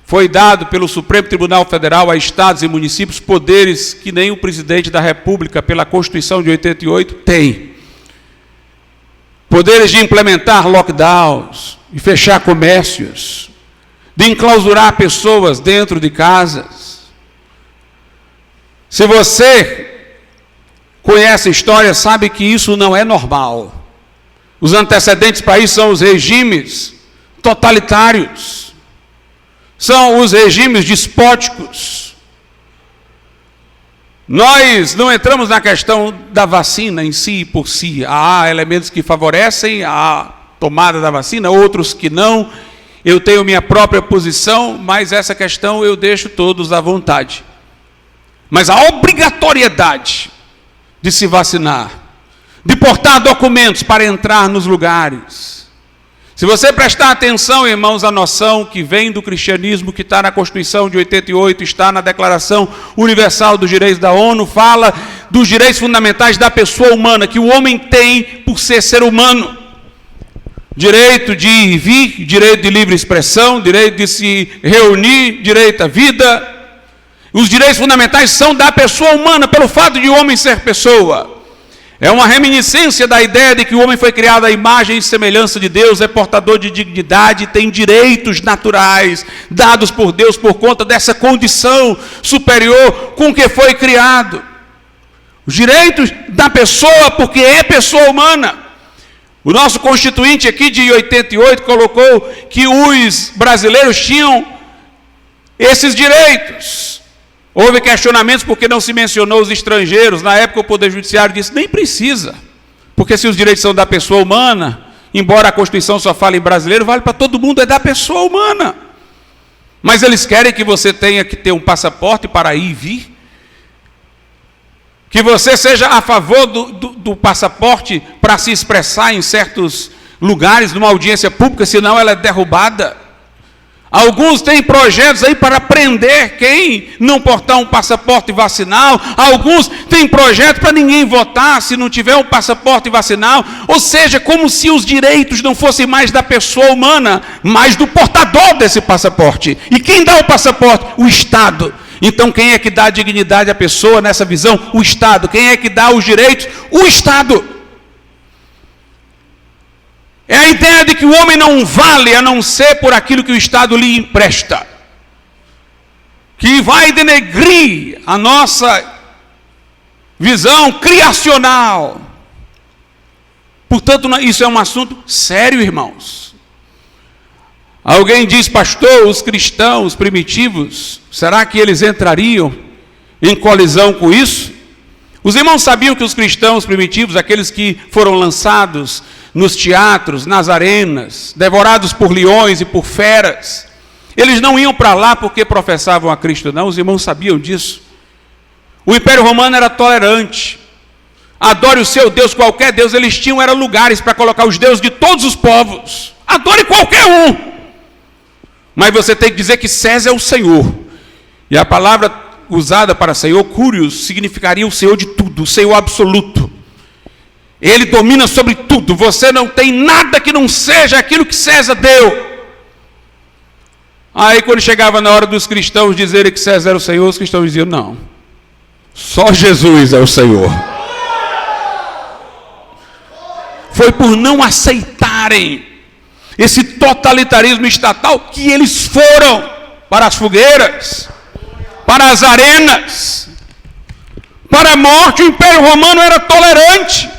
[SPEAKER 1] foi dado pelo Supremo Tribunal Federal a estados e municípios poderes que nem o presidente da República, pela Constituição de 88, tem. Poderes de implementar lockdowns, de fechar comércios, de enclausurar pessoas dentro de casas. Se você conhece a história, sabe que isso não é normal. Os antecedentes para isso são os regimes totalitários, são os regimes despóticos. Nós não entramos na questão da vacina em si e por si. Há elementos que favorecem a tomada da vacina, outros que não. Eu tenho minha própria posição, mas essa questão eu deixo todos à vontade. Mas a obrigatoriedade de se vacinar, de portar documentos para entrar nos lugares. Se você prestar atenção, irmãos, a noção que vem do cristianismo, que está na Constituição de 88, está na Declaração Universal dos Direitos da ONU, fala dos direitos fundamentais da pessoa humana, que o homem tem por ser humano. Direito de ir e vir, direito de livre expressão, direito de se reunir, direito à vida. Os direitos fundamentais são da pessoa humana, pelo fato de o homem ser pessoa. É uma reminiscência da ideia de que o homem foi criado à imagem e semelhança de Deus, é portador de dignidade, tem direitos naturais dados por Deus por conta dessa condição superior com que foi criado. Os direitos da pessoa, porque é pessoa humana. O nosso constituinte aqui de 88 colocou que os brasileiros tinham esses direitos. Houve questionamentos porque não se mencionou os estrangeiros. Na época o Poder Judiciário disse, nem precisa. Porque se os direitos são da pessoa humana, embora a Constituição só fale em brasileiro, vale para todo mundo, é da pessoa humana. Mas eles querem que você tenha que ter um passaporte para ir e vir. Que você seja a favor do passaporte para se expressar em certos lugares, numa audiência pública, senão ela é derrubada. Alguns têm projetos aí para prender quem não portar um passaporte vacinal. Alguns têm projetos para ninguém votar se não tiver um passaporte vacinal. Ou seja, como se os direitos não fossem mais da pessoa humana, mas do portador desse passaporte. E quem dá o passaporte? O Estado. Então quem é que dá a dignidade à pessoa nessa visão? O Estado. Quem é que dá os direitos? O Estado. É a ideia de que o homem não vale a não ser por aquilo que o Estado lhe empresta, que vai denegrir a nossa visão criacional. Portanto, isso é um assunto sério, irmãos. Alguém diz, pastor, os cristãos primitivos, será que eles entrariam em colisão com isso? Os irmãos sabiam que os cristãos primitivos, aqueles que foram lançados nos teatros, nas arenas, devorados por leões e por feras, eles não iam para lá porque professavam a Cristo, não. Os irmãos sabiam disso. O Império Romano era tolerante. Adore o seu Deus, qualquer Deus. Eles tinham lugares para colocar os deuses de todos os povos. Adore qualquer um. Mas você tem que dizer que César é o Senhor. E a palavra usada para Senhor, Curios, significaria o Senhor de tudo, o Senhor absoluto. Ele domina sobre tudo. Você não tem nada que não seja aquilo que César deu. Aí quando chegava na hora dos cristãos dizerem que César era o Senhor, os cristãos diziam, não, só Jesus é o Senhor. Foi por não aceitarem esse totalitarismo estatal que eles foram para as fogueiras, para as arenas, para a morte. O Império Romano era tolerante,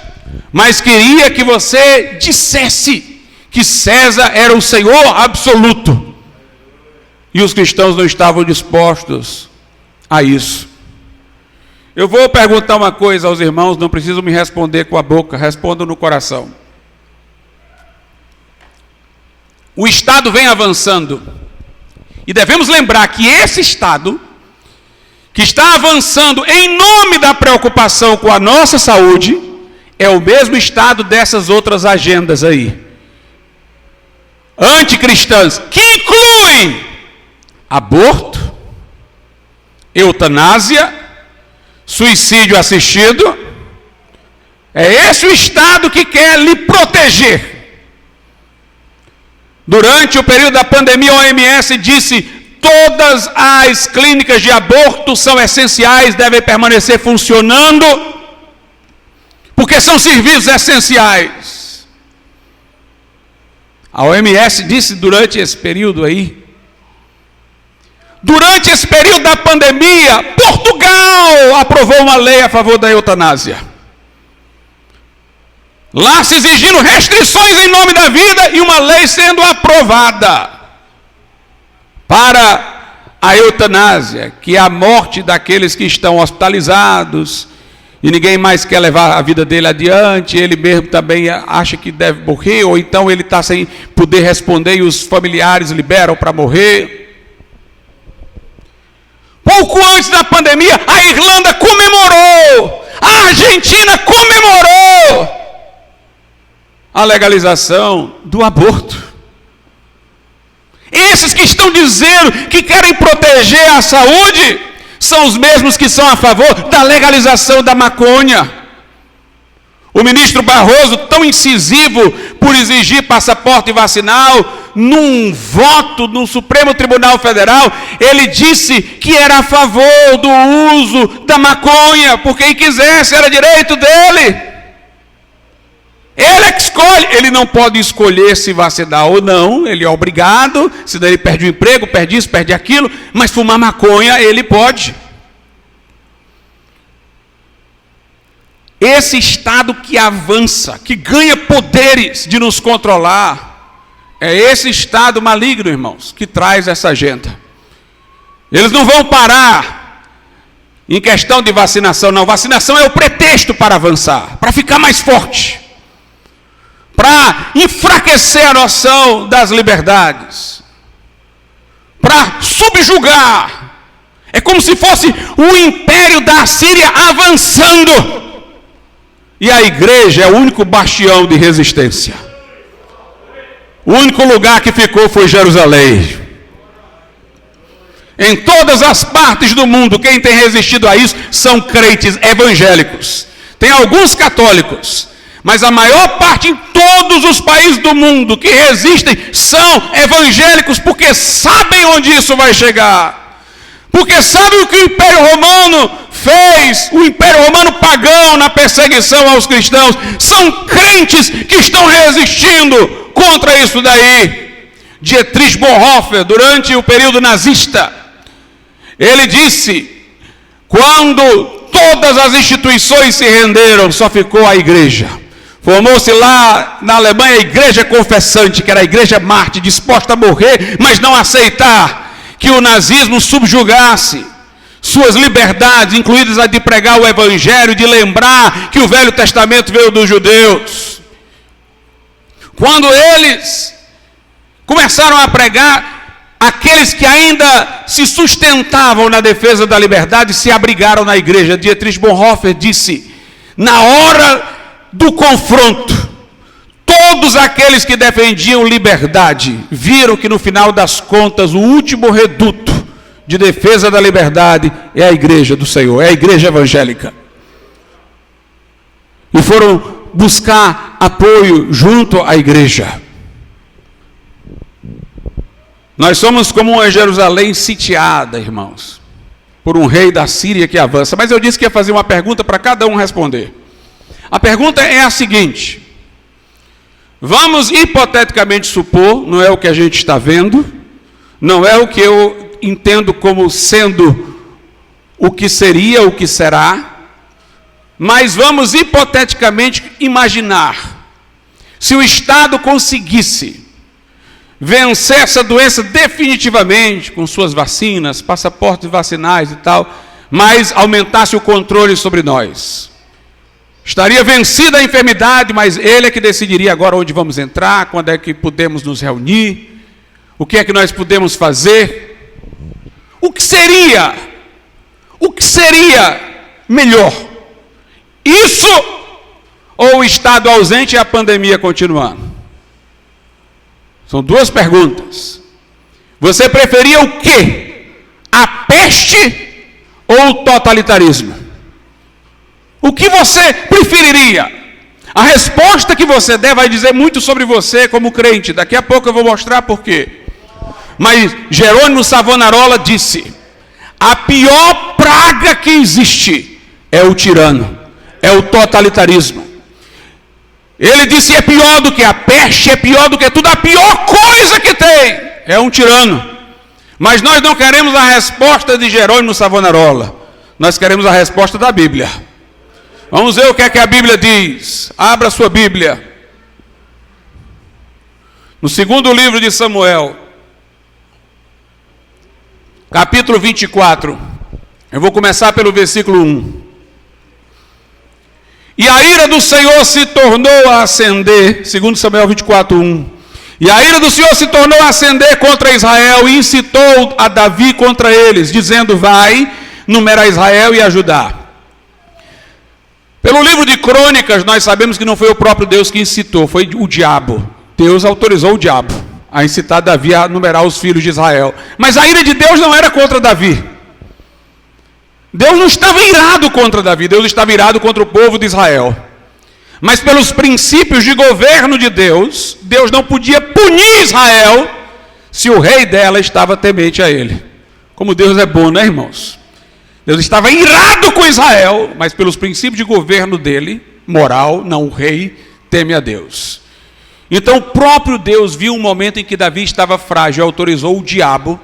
[SPEAKER 1] mas queria que você dissesse que César era o Senhor absoluto. E os cristãos não estavam dispostos a isso. Eu vou perguntar uma coisa aos irmãos, não precisam me responder com a boca, respondam no coração. O Estado vem avançando. E devemos lembrar que esse Estado, que está avançando em nome da preocupação com a nossa saúde, é o mesmo Estado dessas outras agendas aí, anticristãs, que incluem aborto, eutanásia, suicídio assistido. É esse o Estado que quer lhe proteger. Durante o período da pandemia, a OMS disse: todas as clínicas de aborto são essenciais, devem permanecer funcionando, porque são serviços essenciais. A OMS disse durante esse período aí. Durante esse período da pandemia, Portugal aprovou uma lei a favor da eutanásia. Lá se exigindo restrições em nome da vida e uma lei sendo aprovada para a eutanásia, que é a morte daqueles que estão hospitalizados e ninguém mais quer levar a vida dele adiante, ele mesmo também acha que deve morrer, ou então ele está sem poder responder e os familiares liberam para morrer. Pouco antes da pandemia, a Irlanda comemorou, a Argentina comemorou a legalização do aborto. Esses que estão dizendo que querem proteger a saúde são os mesmos que são a favor da legalização da maconha. O ministro Barroso, tão incisivo por exigir passaporte vacinal, num voto no Supremo Tribunal Federal, ele disse que era a favor do uso da maconha, porque quem quisesse era direito dele. Ele é que escolhe. Ele não pode escolher se vacinar ou não, ele é obrigado, senão ele perde o emprego, perde isso, perde aquilo, mas fumar maconha ele pode. Esse Estado que avança, que ganha poderes de nos controlar, é esse Estado maligno, irmãos, que traz essa agenda. Eles não vão parar em questão de vacinação, não. Vacinação é o pretexto para avançar, para ficar mais forte, para enfraquecer a noção das liberdades, para subjugar. É como se fosse o império da Assíria avançando. E a igreja é o único bastião de resistência. O único lugar que ficou foi Jerusalém. Em todas as partes do mundo, quem tem resistido a isso são crentes evangélicos. Tem alguns católicos, mas a maior parte em todos os países do mundo que resistem são evangélicos, porque sabem onde isso vai chegar. Porque sabem o que o Império Romano fez, o Império Romano pagão na perseguição aos cristãos. São crentes que estão resistindo contra isso daí. Dietrich Bonhoeffer, durante o período nazista, ele disse: quando todas as instituições se renderam, só ficou a igreja. Formou-se lá na Alemanha a igreja confessante, que era a igreja mártir, disposta a morrer, mas não aceitar que o nazismo subjugasse suas liberdades, incluídas a de pregar o evangelho, de lembrar que o Velho Testamento veio dos judeus. Quando eles começaram a pregar, aqueles que ainda se sustentavam na defesa da liberdade se abrigaram na igreja. Dietrich Bonhoeffer disse: na hora do confronto, todos aqueles que defendiam liberdade viram que no final das contas o último reduto de defesa da liberdade é a igreja do Senhor, é a igreja evangélica. E foram buscar apoio junto à igreja. Nós somos como uma Jerusalém sitiada, irmãos, por um rei da Síria que avança. Mas eu disse que ia fazer uma pergunta para cada um responder. A pergunta é a seguinte: vamos hipoteticamente supor, não é o que a gente está vendo, não é o que eu entendo como sendo o que seria, o que será, mas vamos hipoteticamente imaginar, se o Estado conseguisse vencer essa doença definitivamente, com suas vacinas, passaportes vacinais e tal, mas aumentasse o controle sobre nós. Estaria vencida a enfermidade, mas ele é que decidiria agora onde vamos entrar, quando é que podemos nos reunir, o que é que nós podemos fazer. O que seria melhor? Isso ou o Estado ausente e a pandemia continuando? São duas perguntas. Você preferia o quê? A peste ou o totalitarismo? O que você preferiria? A resposta que você der vai dizer muito sobre você como crente. Daqui a pouco eu vou mostrar por quê. Mas Jerônimo Savonarola disse: a pior praga que existe é o tirano, é o totalitarismo. Ele disse: é pior do que a peste, é pior do que tudo, a pior coisa que tem é um tirano. Mas nós não queremos a resposta de Jerônimo Savonarola, nós queremos a resposta da Bíblia. Vamos ver o que é que a Bíblia diz. Abra a sua Bíblia. No segundo livro de Samuel, capítulo 24, eu vou começar pelo versículo 1. E a ira do Senhor se tornou a acender, segundo Samuel 24, 1. E a ira do Senhor se tornou a acender contra Israel e incitou a Davi contra eles, dizendo: vai, numerar Israel e ajudar. Pelo livro de Crônicas, nós sabemos que não foi o próprio Deus que incitou, foi o diabo. Deus autorizou o diabo a incitar Davi a numerar os filhos de Israel. Mas a ira de Deus não era contra Davi. Deus não estava irado contra Davi, Deus estava irado contra o povo de Israel. Mas pelos princípios de governo de Deus, Deus não podia punir Israel se o rei dela estava temente a ele. Como Deus é bom, né, irmãos? Deus estava irado com Israel, mas pelos princípios de governo dele, moral, não, o rei teme a Deus. Então o próprio Deus viu um momento em que Davi estava frágil e autorizou o diabo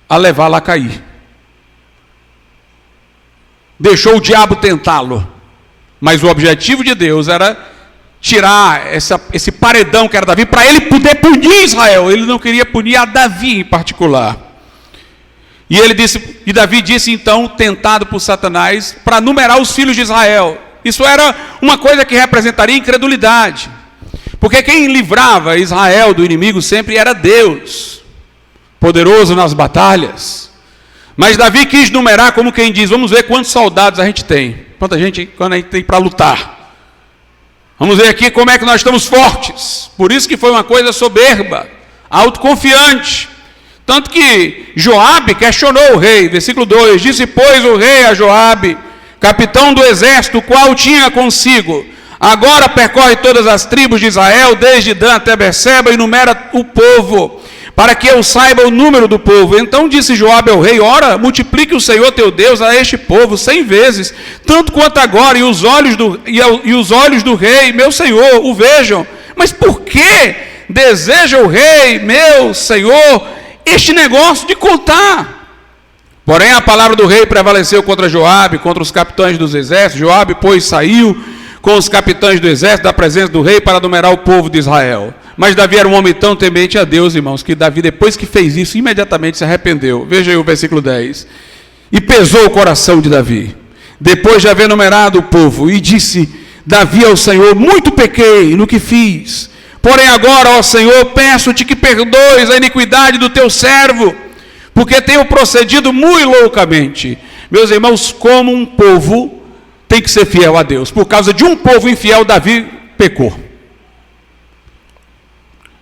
[SPEAKER 1] a levá-lo a cair. Deixou o diabo tentá-lo. Mas o objetivo de Deus era tirar esse paredão que era Davi, para ele poder punir Israel. Ele não queria punir a Davi em particular. E Davi disse então, tentado por Satanás, para numerar os filhos de Israel. Isso era uma coisa que representaria incredulidade. Porque quem livrava Israel do inimigo sempre era Deus, poderoso nas batalhas. Mas Davi quis numerar como quem diz: vamos ver quantos soldados a gente tem. Quando a gente tem para lutar. Vamos ver aqui como é que nós estamos fortes. Por isso que foi uma coisa soberba, autoconfiante. Tanto que Joabe questionou o rei. Versículo 2. Disse, pois, o rei a Joabe, capitão do exército, o qual tinha consigo: agora percorre todas as tribos de Israel, desde Dan até Berseba, e numera o povo, para que eu saiba o número do povo. Então disse Joabe ao rei: ora, multiplique o Senhor teu Deus a este povo 100 vezes, tanto quanto agora, e os olhos do rei, meu senhor, o vejam. Mas por que deseja o rei, meu senhor, este negócio de contar? Porém a palavra do rei prevaleceu contra Joabe, contra os capitães dos exércitos. Joabe, pois, saiu com os capitães do exército da presença do rei para numerar o povo de Israel. Mas Davi era um homem tão temente a Deus, irmãos, que Davi, depois que fez isso, imediatamente se arrependeu. Veja aí o versículo 10. E pesou o coração de Davi, depois de haver numerado o povo, e disse Davi ao Senhor: muito pequei no que fiz, porém agora, ó Senhor, peço-te que perdoes a iniquidade do teu servo, porque tenho procedido muito loucamente. Meus irmãos, como um povo tem que ser fiel a Deus. Por causa de um povo infiel, Davi pecou.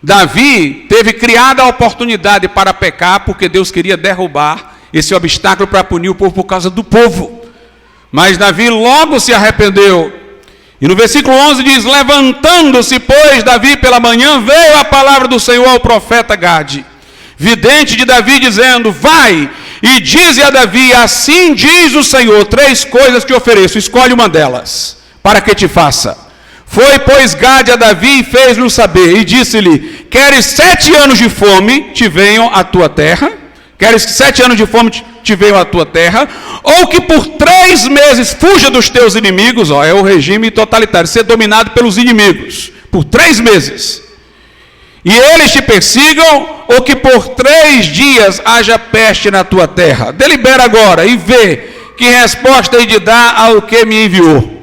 [SPEAKER 1] Davi teve criada a oportunidade para pecar, porque Deus queria derrubar esse obstáculo para punir o povo por causa do povo. Mas Davi logo se arrependeu. E no versículo 11 diz: levantando-se, pois, Davi pela manhã, veio a palavra do Senhor ao profeta Gade, vidente de Davi, dizendo: vai e dize a Davi, assim diz o Senhor, 3 coisas te ofereço, escolhe uma delas, para que te faça. Foi, pois, Gade a Davi e fez-lhe saber, e disse-lhe: queres 7 anos de fome te venham à tua terra? Queres que 7 anos de fome te venham à tua terra? Ou que por 3 meses fuja dos teus inimigos? É o regime totalitário, ser dominado pelos inimigos, por 3 meses. E eles te persigam, ou que por 3 dias haja peste na tua terra? Delibera agora e vê que resposta hei de dar ao que me enviou.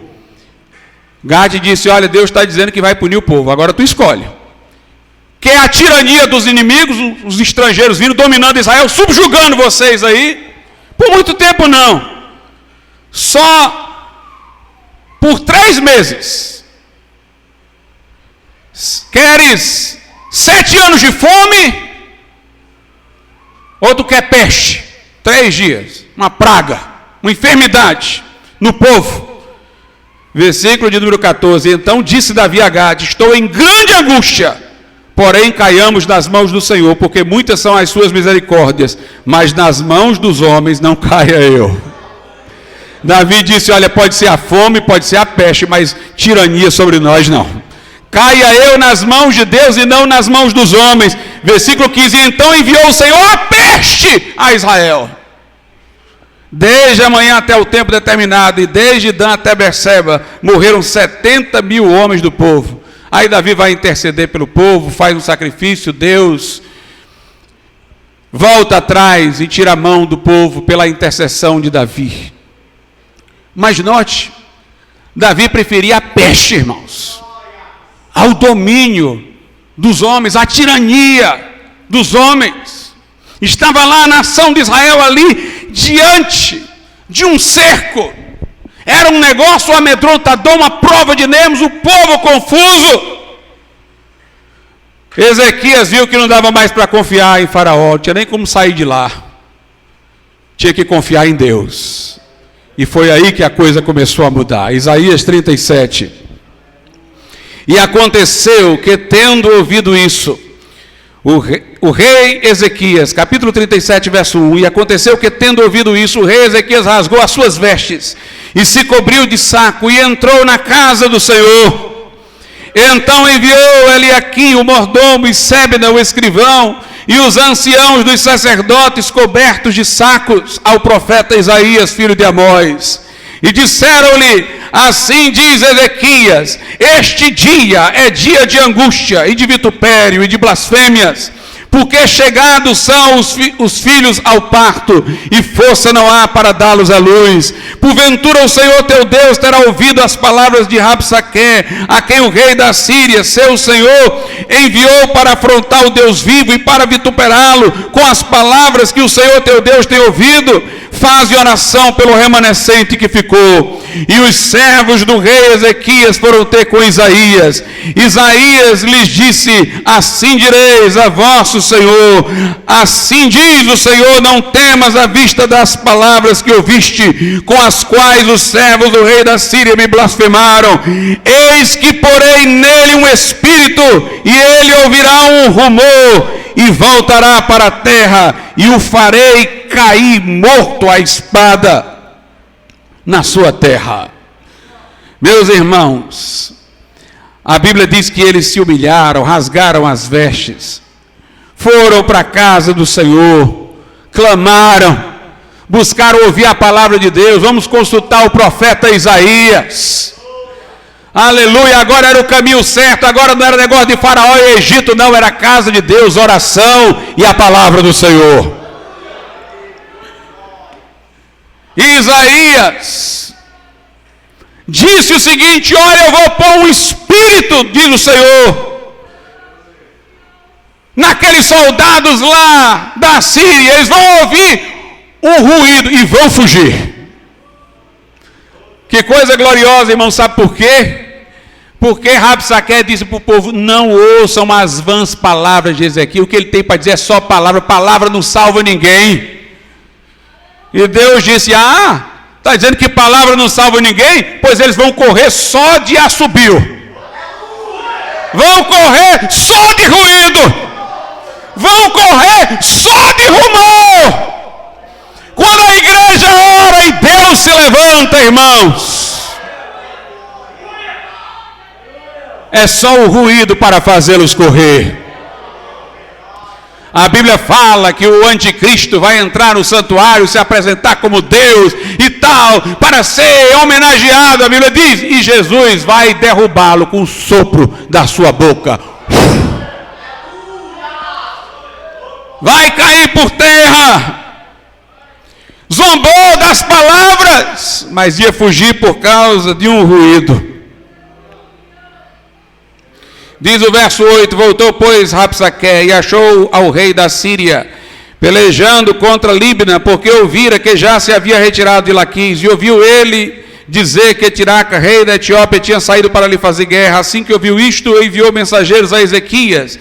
[SPEAKER 1] Gade disse: olha, Deus está dizendo que vai punir o povo, agora tu escolhe. Quer a tirania dos inimigos, os estrangeiros vindo, dominando Israel, subjugando vocês aí? Por muito tempo não. Só por 3 meses. Queres 7 anos de fome? Ou tu quer peste? 3 dias, uma praga, uma enfermidade no povo. Versículo de número 14. Então disse Davi a Gade: estou em grande angústia, porém caiamos nas mãos do Senhor, porque muitas são as suas misericórdias, mas nas mãos dos homens não caia eu. Davi disse: olha, pode ser a fome, pode ser a peste, mas tirania sobre nós não. Caia eu nas mãos de Deus e não nas mãos dos homens. Versículo 15. Então enviou o Senhor a peste a Israel, desde a manhã até o tempo determinado, e desde Dan até Berseba morreram 70.000 homens do povo. Aí Davi vai interceder pelo povo, faz um sacrifício, Deus volta atrás e tira a mão do povo pela intercessão de Davi. Mas note, Davi preferia a peste, irmãos, ao domínio dos homens, à tirania dos homens. Estava lá a nação de Israel ali, diante de um cerco. Era um negócio amedrontador, uma prova de nervos, o povo confuso. Ezequias viu que não dava mais para confiar em Faraó, não tinha nem como sair de lá. Tinha que confiar em Deus. E foi aí que a coisa começou a mudar. Isaías 37. E aconteceu que, tendo ouvido isso, o rei Ezequias, capítulo 37, verso 1, e aconteceu que, tendo ouvido isso, o rei Ezequias rasgou as suas vestes e se cobriu de saco e entrou na casa do Senhor. Então enviou Eliaquim, o mordomo, e Sebna, o escrivão, e os anciãos dos sacerdotes cobertos de sacos ao profeta Isaías, filho de Amós. E disseram-lhe: assim diz Ezequias, este dia é dia de angústia, e de vitupério, e de blasfêmias, porque chegados são os filhos ao parto, e força não há para dá-los à luz. Porventura o Senhor teu Deus terá ouvido as palavras de Rabsaque, a quem o rei da Síria, seu senhor, enviou para afrontar o Deus vivo e para vituperá-lo com as palavras que o Senhor teu Deus tem ouvido. Faze oração pelo remanescente que ficou. E os servos do rei Ezequias foram ter com Isaías. Isaías lhes disse: assim direis a vosso Senhor, assim diz o Senhor, não temas à vista das palavras que ouviste, com as quais os servos do rei da Síria me blasfemaram. Eis que porei nele um espírito, e ele ouvirá um rumor, e voltará para a terra, e o farei cair morto à espada na sua terra. Meus irmãos, a Bíblia diz que eles se humilharam, rasgaram as vestes, foram para a casa do Senhor, clamaram, buscaram ouvir a palavra de Deus. Vamos consultar o profeta Isaías. Aleluia, agora era o caminho certo, agora não era negócio de Faraó e Egito, não, era a casa de Deus, oração e a palavra do Senhor. Isaías disse o seguinte: olha, eu vou pôr um espírito, diz o Senhor, naqueles soldados lá da Síria, eles vão ouvir um ruído e vão fugir. Que coisa gloriosa, irmão, sabe por quê? Porque Rabsaque disse para o povo: não ouçam as vãs palavras de Ezequias, o que ele tem para dizer é só palavra, palavra não salva ninguém. E Deus disse: está dizendo que palavra não salva ninguém? Pois eles vão correr só de assobio, vão correr só de ruído, vão correr só de rumor. Quando a igreja ora e Deus se levanta, irmãos, é só o ruído para fazê-los correr. A Bíblia fala que o anticristo vai entrar no santuário, se apresentar como Deus e tal, para ser homenageado. A Bíblia diz, e Jesus vai derrubá-lo com o sopro da sua boca. Vai cair por terra. Zombou das palavras, mas ia fugir por causa de um ruído. Diz o verso 8: voltou, pois, Rabsaque e achou ao rei da Síria, pelejando contra Líbna, porque ouvira que já se havia retirado de Laquis, e ouviu ele dizer que Tiraca, rei da Etiópia, tinha saído para lhe fazer guerra. Assim que ouviu isto, enviou mensageiros a Ezequias: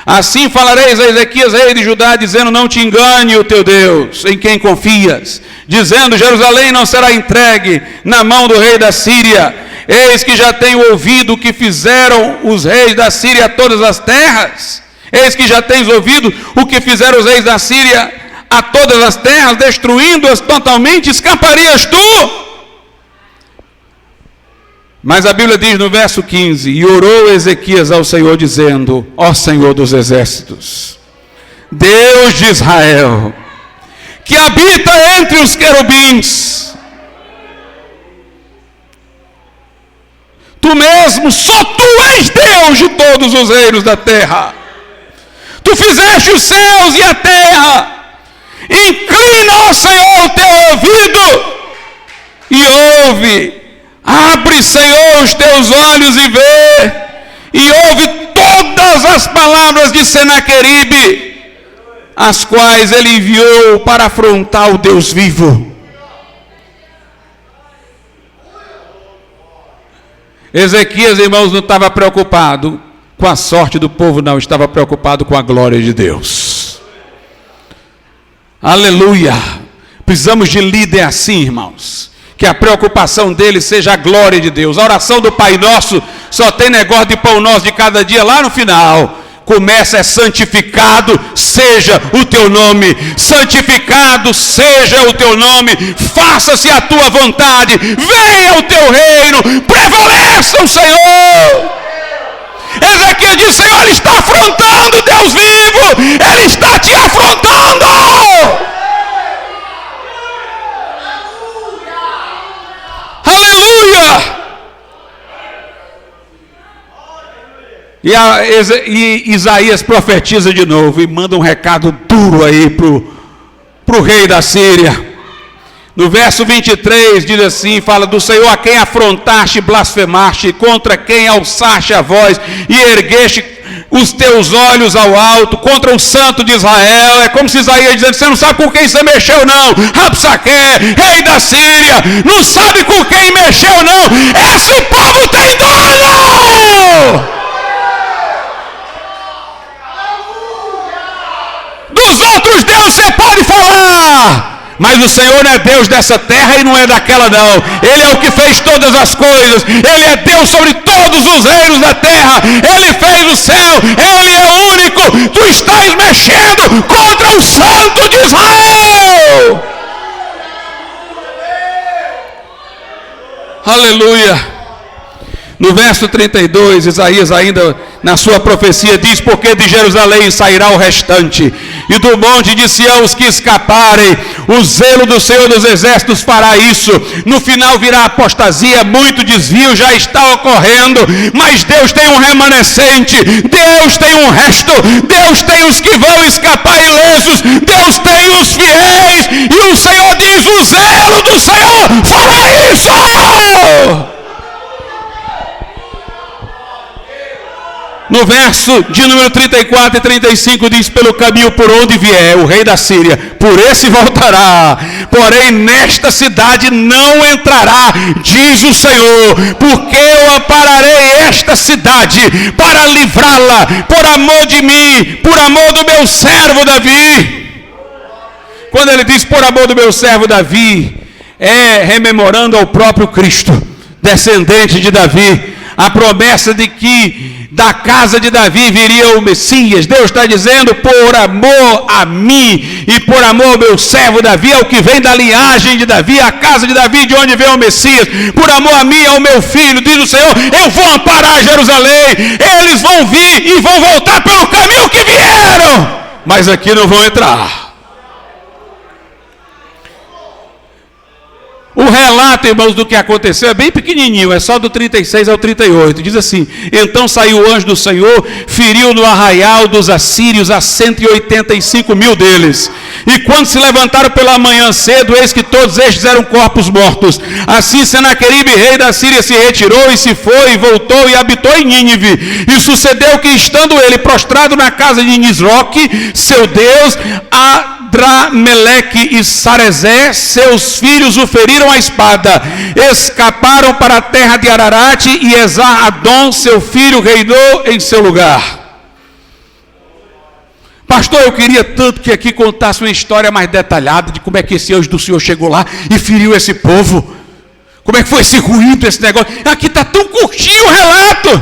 [SPEAKER 1] assim falareis a Ezequias, rei de Judá, dizendo: não te engane o teu Deus, em quem confias, dizendo: Jerusalém não será entregue na mão do rei da Síria. Eis que já tenho ouvido o que fizeram os reis da Síria a todas as terras. Eis que já tens ouvido o que fizeram os reis da Síria a todas as terras, destruindo-as totalmente, escaparias tu? Mas a Bíblia diz no verso 15: e orou Ezequias ao Senhor, dizendo: ó Senhor dos exércitos, Deus de Israel, que habita entre os querubins, tu mesmo, só tu és Deus de todos os reinos da terra. Tu fizeste os céus e a terra. Inclina, ó Senhor, o teu ouvido e ouve. Abre, Senhor, os teus olhos e vê, e ouve todas as palavras de Senaqueribe, as quais ele enviou para afrontar o Deus vivo. Ezequias, irmãos, não estava preocupado com a sorte do povo, não, estava preocupado com a glória de Deus. Aleluia! Precisamos de líder assim, irmãos, que a preocupação dele seja a glória de Deus. A oração do Pai Nosso só tem negócio de pão nosso de cada dia lá no final. Começa é santificado seja o teu nome, santificado seja o teu nome, faça-se a tua vontade, venha o teu reino, prevaleça o Senhor. Ezequias diz: Senhor, Ele está afrontando Deus vivo, Ele está te afrontando. Aleluia! E Isaías profetiza de novo e manda um recado duro aí para o rei da Síria. No verso 23 diz assim, fala do Senhor a quem afrontaste e blasfemaste, contra quem alçaste a voz e ergueste os teus olhos ao alto, contra o santo de Israel. É como se Isaías dizendo: você não sabe com quem você mexeu não, Rabsaque, rei da Síria, não sabe com quem mexeu não, esse povo tem dono. Dos outros deuses você pode falar, mas o Senhor não é Deus dessa terra e não é daquela não. Ele é o que fez todas as coisas, Ele é Deus sobre todos os reinos da terra, Ele fez o céu, Ele é o único. Tu estás mexendo contra o santo de Israel. Aleluia. No verso 32, Isaías ainda na sua profecia diz: porque de Jerusalém sairá o restante, e do monte de Sião os que escaparem. O zelo do Senhor dos Exércitos fará isso. No final virá apostasia, muito desvio já está ocorrendo, mas Deus tem um remanescente, Deus tem um resto, Deus tem os que vão escapar ilesos, Deus tem os fiéis, e o Senhor diz: o zelo do Senhor fará isso. No verso de número 34 e 35 diz: pelo caminho por onde vier o rei da Síria, por esse voltará, porém nesta cidade não entrará, diz o Senhor, porque eu ampararei esta cidade para livrá-la, por amor de mim, por amor do meu servo Davi. Quando ele diz por amor do meu servo Davi, é rememorando ao próprio Cristo, descendente de Davi, a promessa de que da casa de Davi viria o Messias. Deus está dizendo: por amor a mim e por amor ao meu servo Davi, ao que vem da linhagem de Davi, a casa de Davi, de onde vem o Messias, por amor a mim e ao meu filho, diz o Senhor, eu vou amparar Jerusalém. Eles vão vir e vão voltar pelo caminho que vieram, mas aqui não vão entrar. O relato, irmãos, do que aconteceu é bem pequenininho, é só do 36 ao 38. Diz assim: então saiu o anjo do Senhor, feriu no arraial dos assírios a 185 mil deles. E quando se levantaram pela manhã cedo, eis que todos estes eram corpos mortos. Assim Senaqueribe, rei da Síria, se retirou e se foi, e voltou e habitou em Nínive. E sucedeu que, estando ele prostrado na casa de Nisroque, seu Deus, Adrameleque e Sarezé, seus filhos, o feriram a espada, escaparam para a terra de Ararate, e Esar-Adom, seu filho, reinou em seu lugar. Pastor, eu queria tanto que aqui contasse uma história mais detalhada de como é que esse anjo do Senhor chegou lá e feriu esse povo. Como é que foi esse ruído, esse negócio? Aqui está tão curtinho o relato.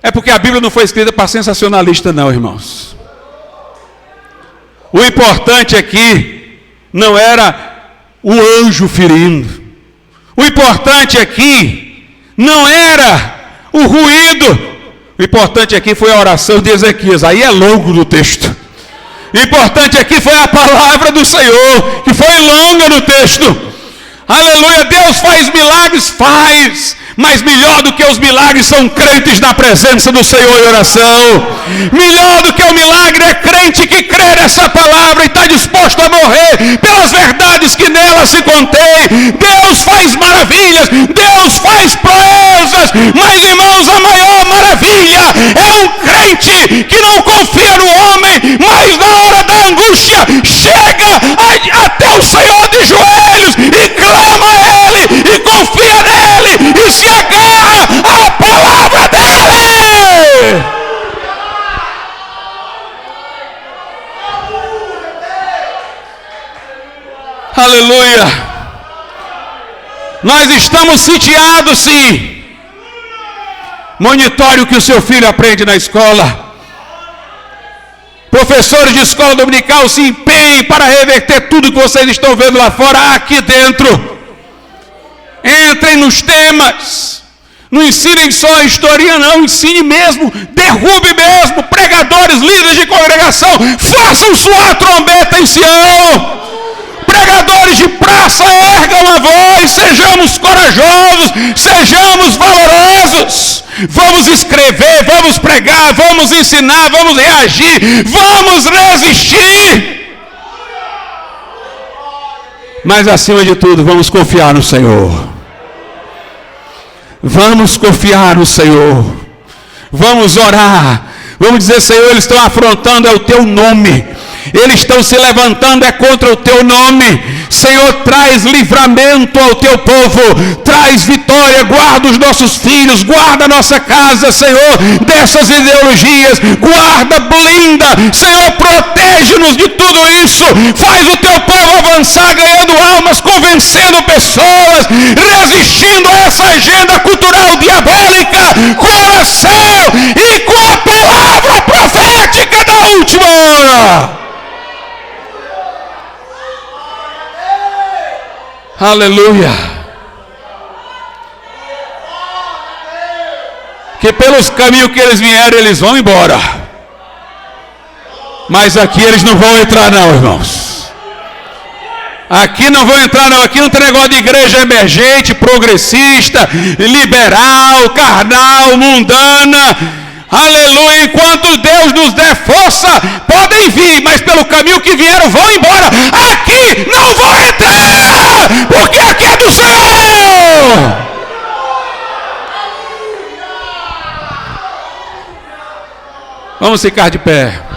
[SPEAKER 1] É porque a Bíblia não foi escrita para sensacionalista não, irmãos. O importante aqui não era o anjo ferindo. O importante aqui não era o ruído. O importante aqui foi a oração de Ezequias. Aí é longo no texto. O importante aqui foi a palavra do Senhor, que foi longa no texto. Aleluia, Deus faz milagres, faz. Mas melhor do que os milagres são crentes na presença do Senhor em oração. Melhor do que o milagre é crente que crê nessa palavra e está disposto a morrer pelas verdades que nela se contém. Deus faz maravilhas, Deus faz proezas, mas, irmãos, a maior maravilha é um crente que não confia no homem, mas na hora da angústia chega até o Senhor de joelhos e clama a Ele e confia nele e se agarra à palavra dele. Aleluia. Nós estamos sitiados, sim. Monitore o que o seu filho aprende na escola. Professores de escola dominical, se empenhem para reverter tudo que vocês estão vendo lá fora, aqui dentro. Entrem nos temas. Não ensinem só a historinha, não. Ensine mesmo. Derrube mesmo. Pregadores, líderes de congregação, façam soar a trombeta em Sião. Pregadores de praça, ergam a voz. Sejamos corajosos. Sejamos valorosos. Vamos escrever, vamos pregar, vamos ensinar, vamos reagir, vamos resistir. Mas acima de tudo, vamos confiar no Senhor. Vamos confiar no Senhor. Vamos orar. Vamos dizer: Senhor, eles estão afrontando é o teu nome. Eles estão se levantando é contra o teu nome. Senhor, traz livramento ao teu povo, traz vitória, guarda os nossos filhos, guarda a nossa casa, Senhor, dessas ideologias, guarda, blinda, Senhor, protege-nos de tudo isso, faz o teu povo avançar, ganhando almas, convencendo pessoas, resistindo a essa agenda cultural diabólica, com oração e com a palavra profética da última hora. Aleluia. Que pelos caminhos que eles vieram, eles vão embora. Mas aqui eles não vão entrar não, irmãos. Aqui não vão entrar não. Aqui não tem negócio de igreja emergente, progressista, liberal, carnal, mundana. Aleluia. Enquanto Deus nos der força, podem vir, mas pelo caminho que vieram vão embora. Aqui não vão entrar, porque aqui é do Senhor. Vamos ficar de pé.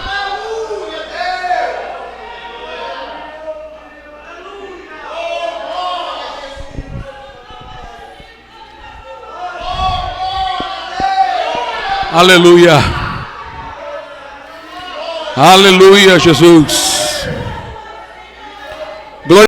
[SPEAKER 1] Aleluia. Aleluia, Jesus.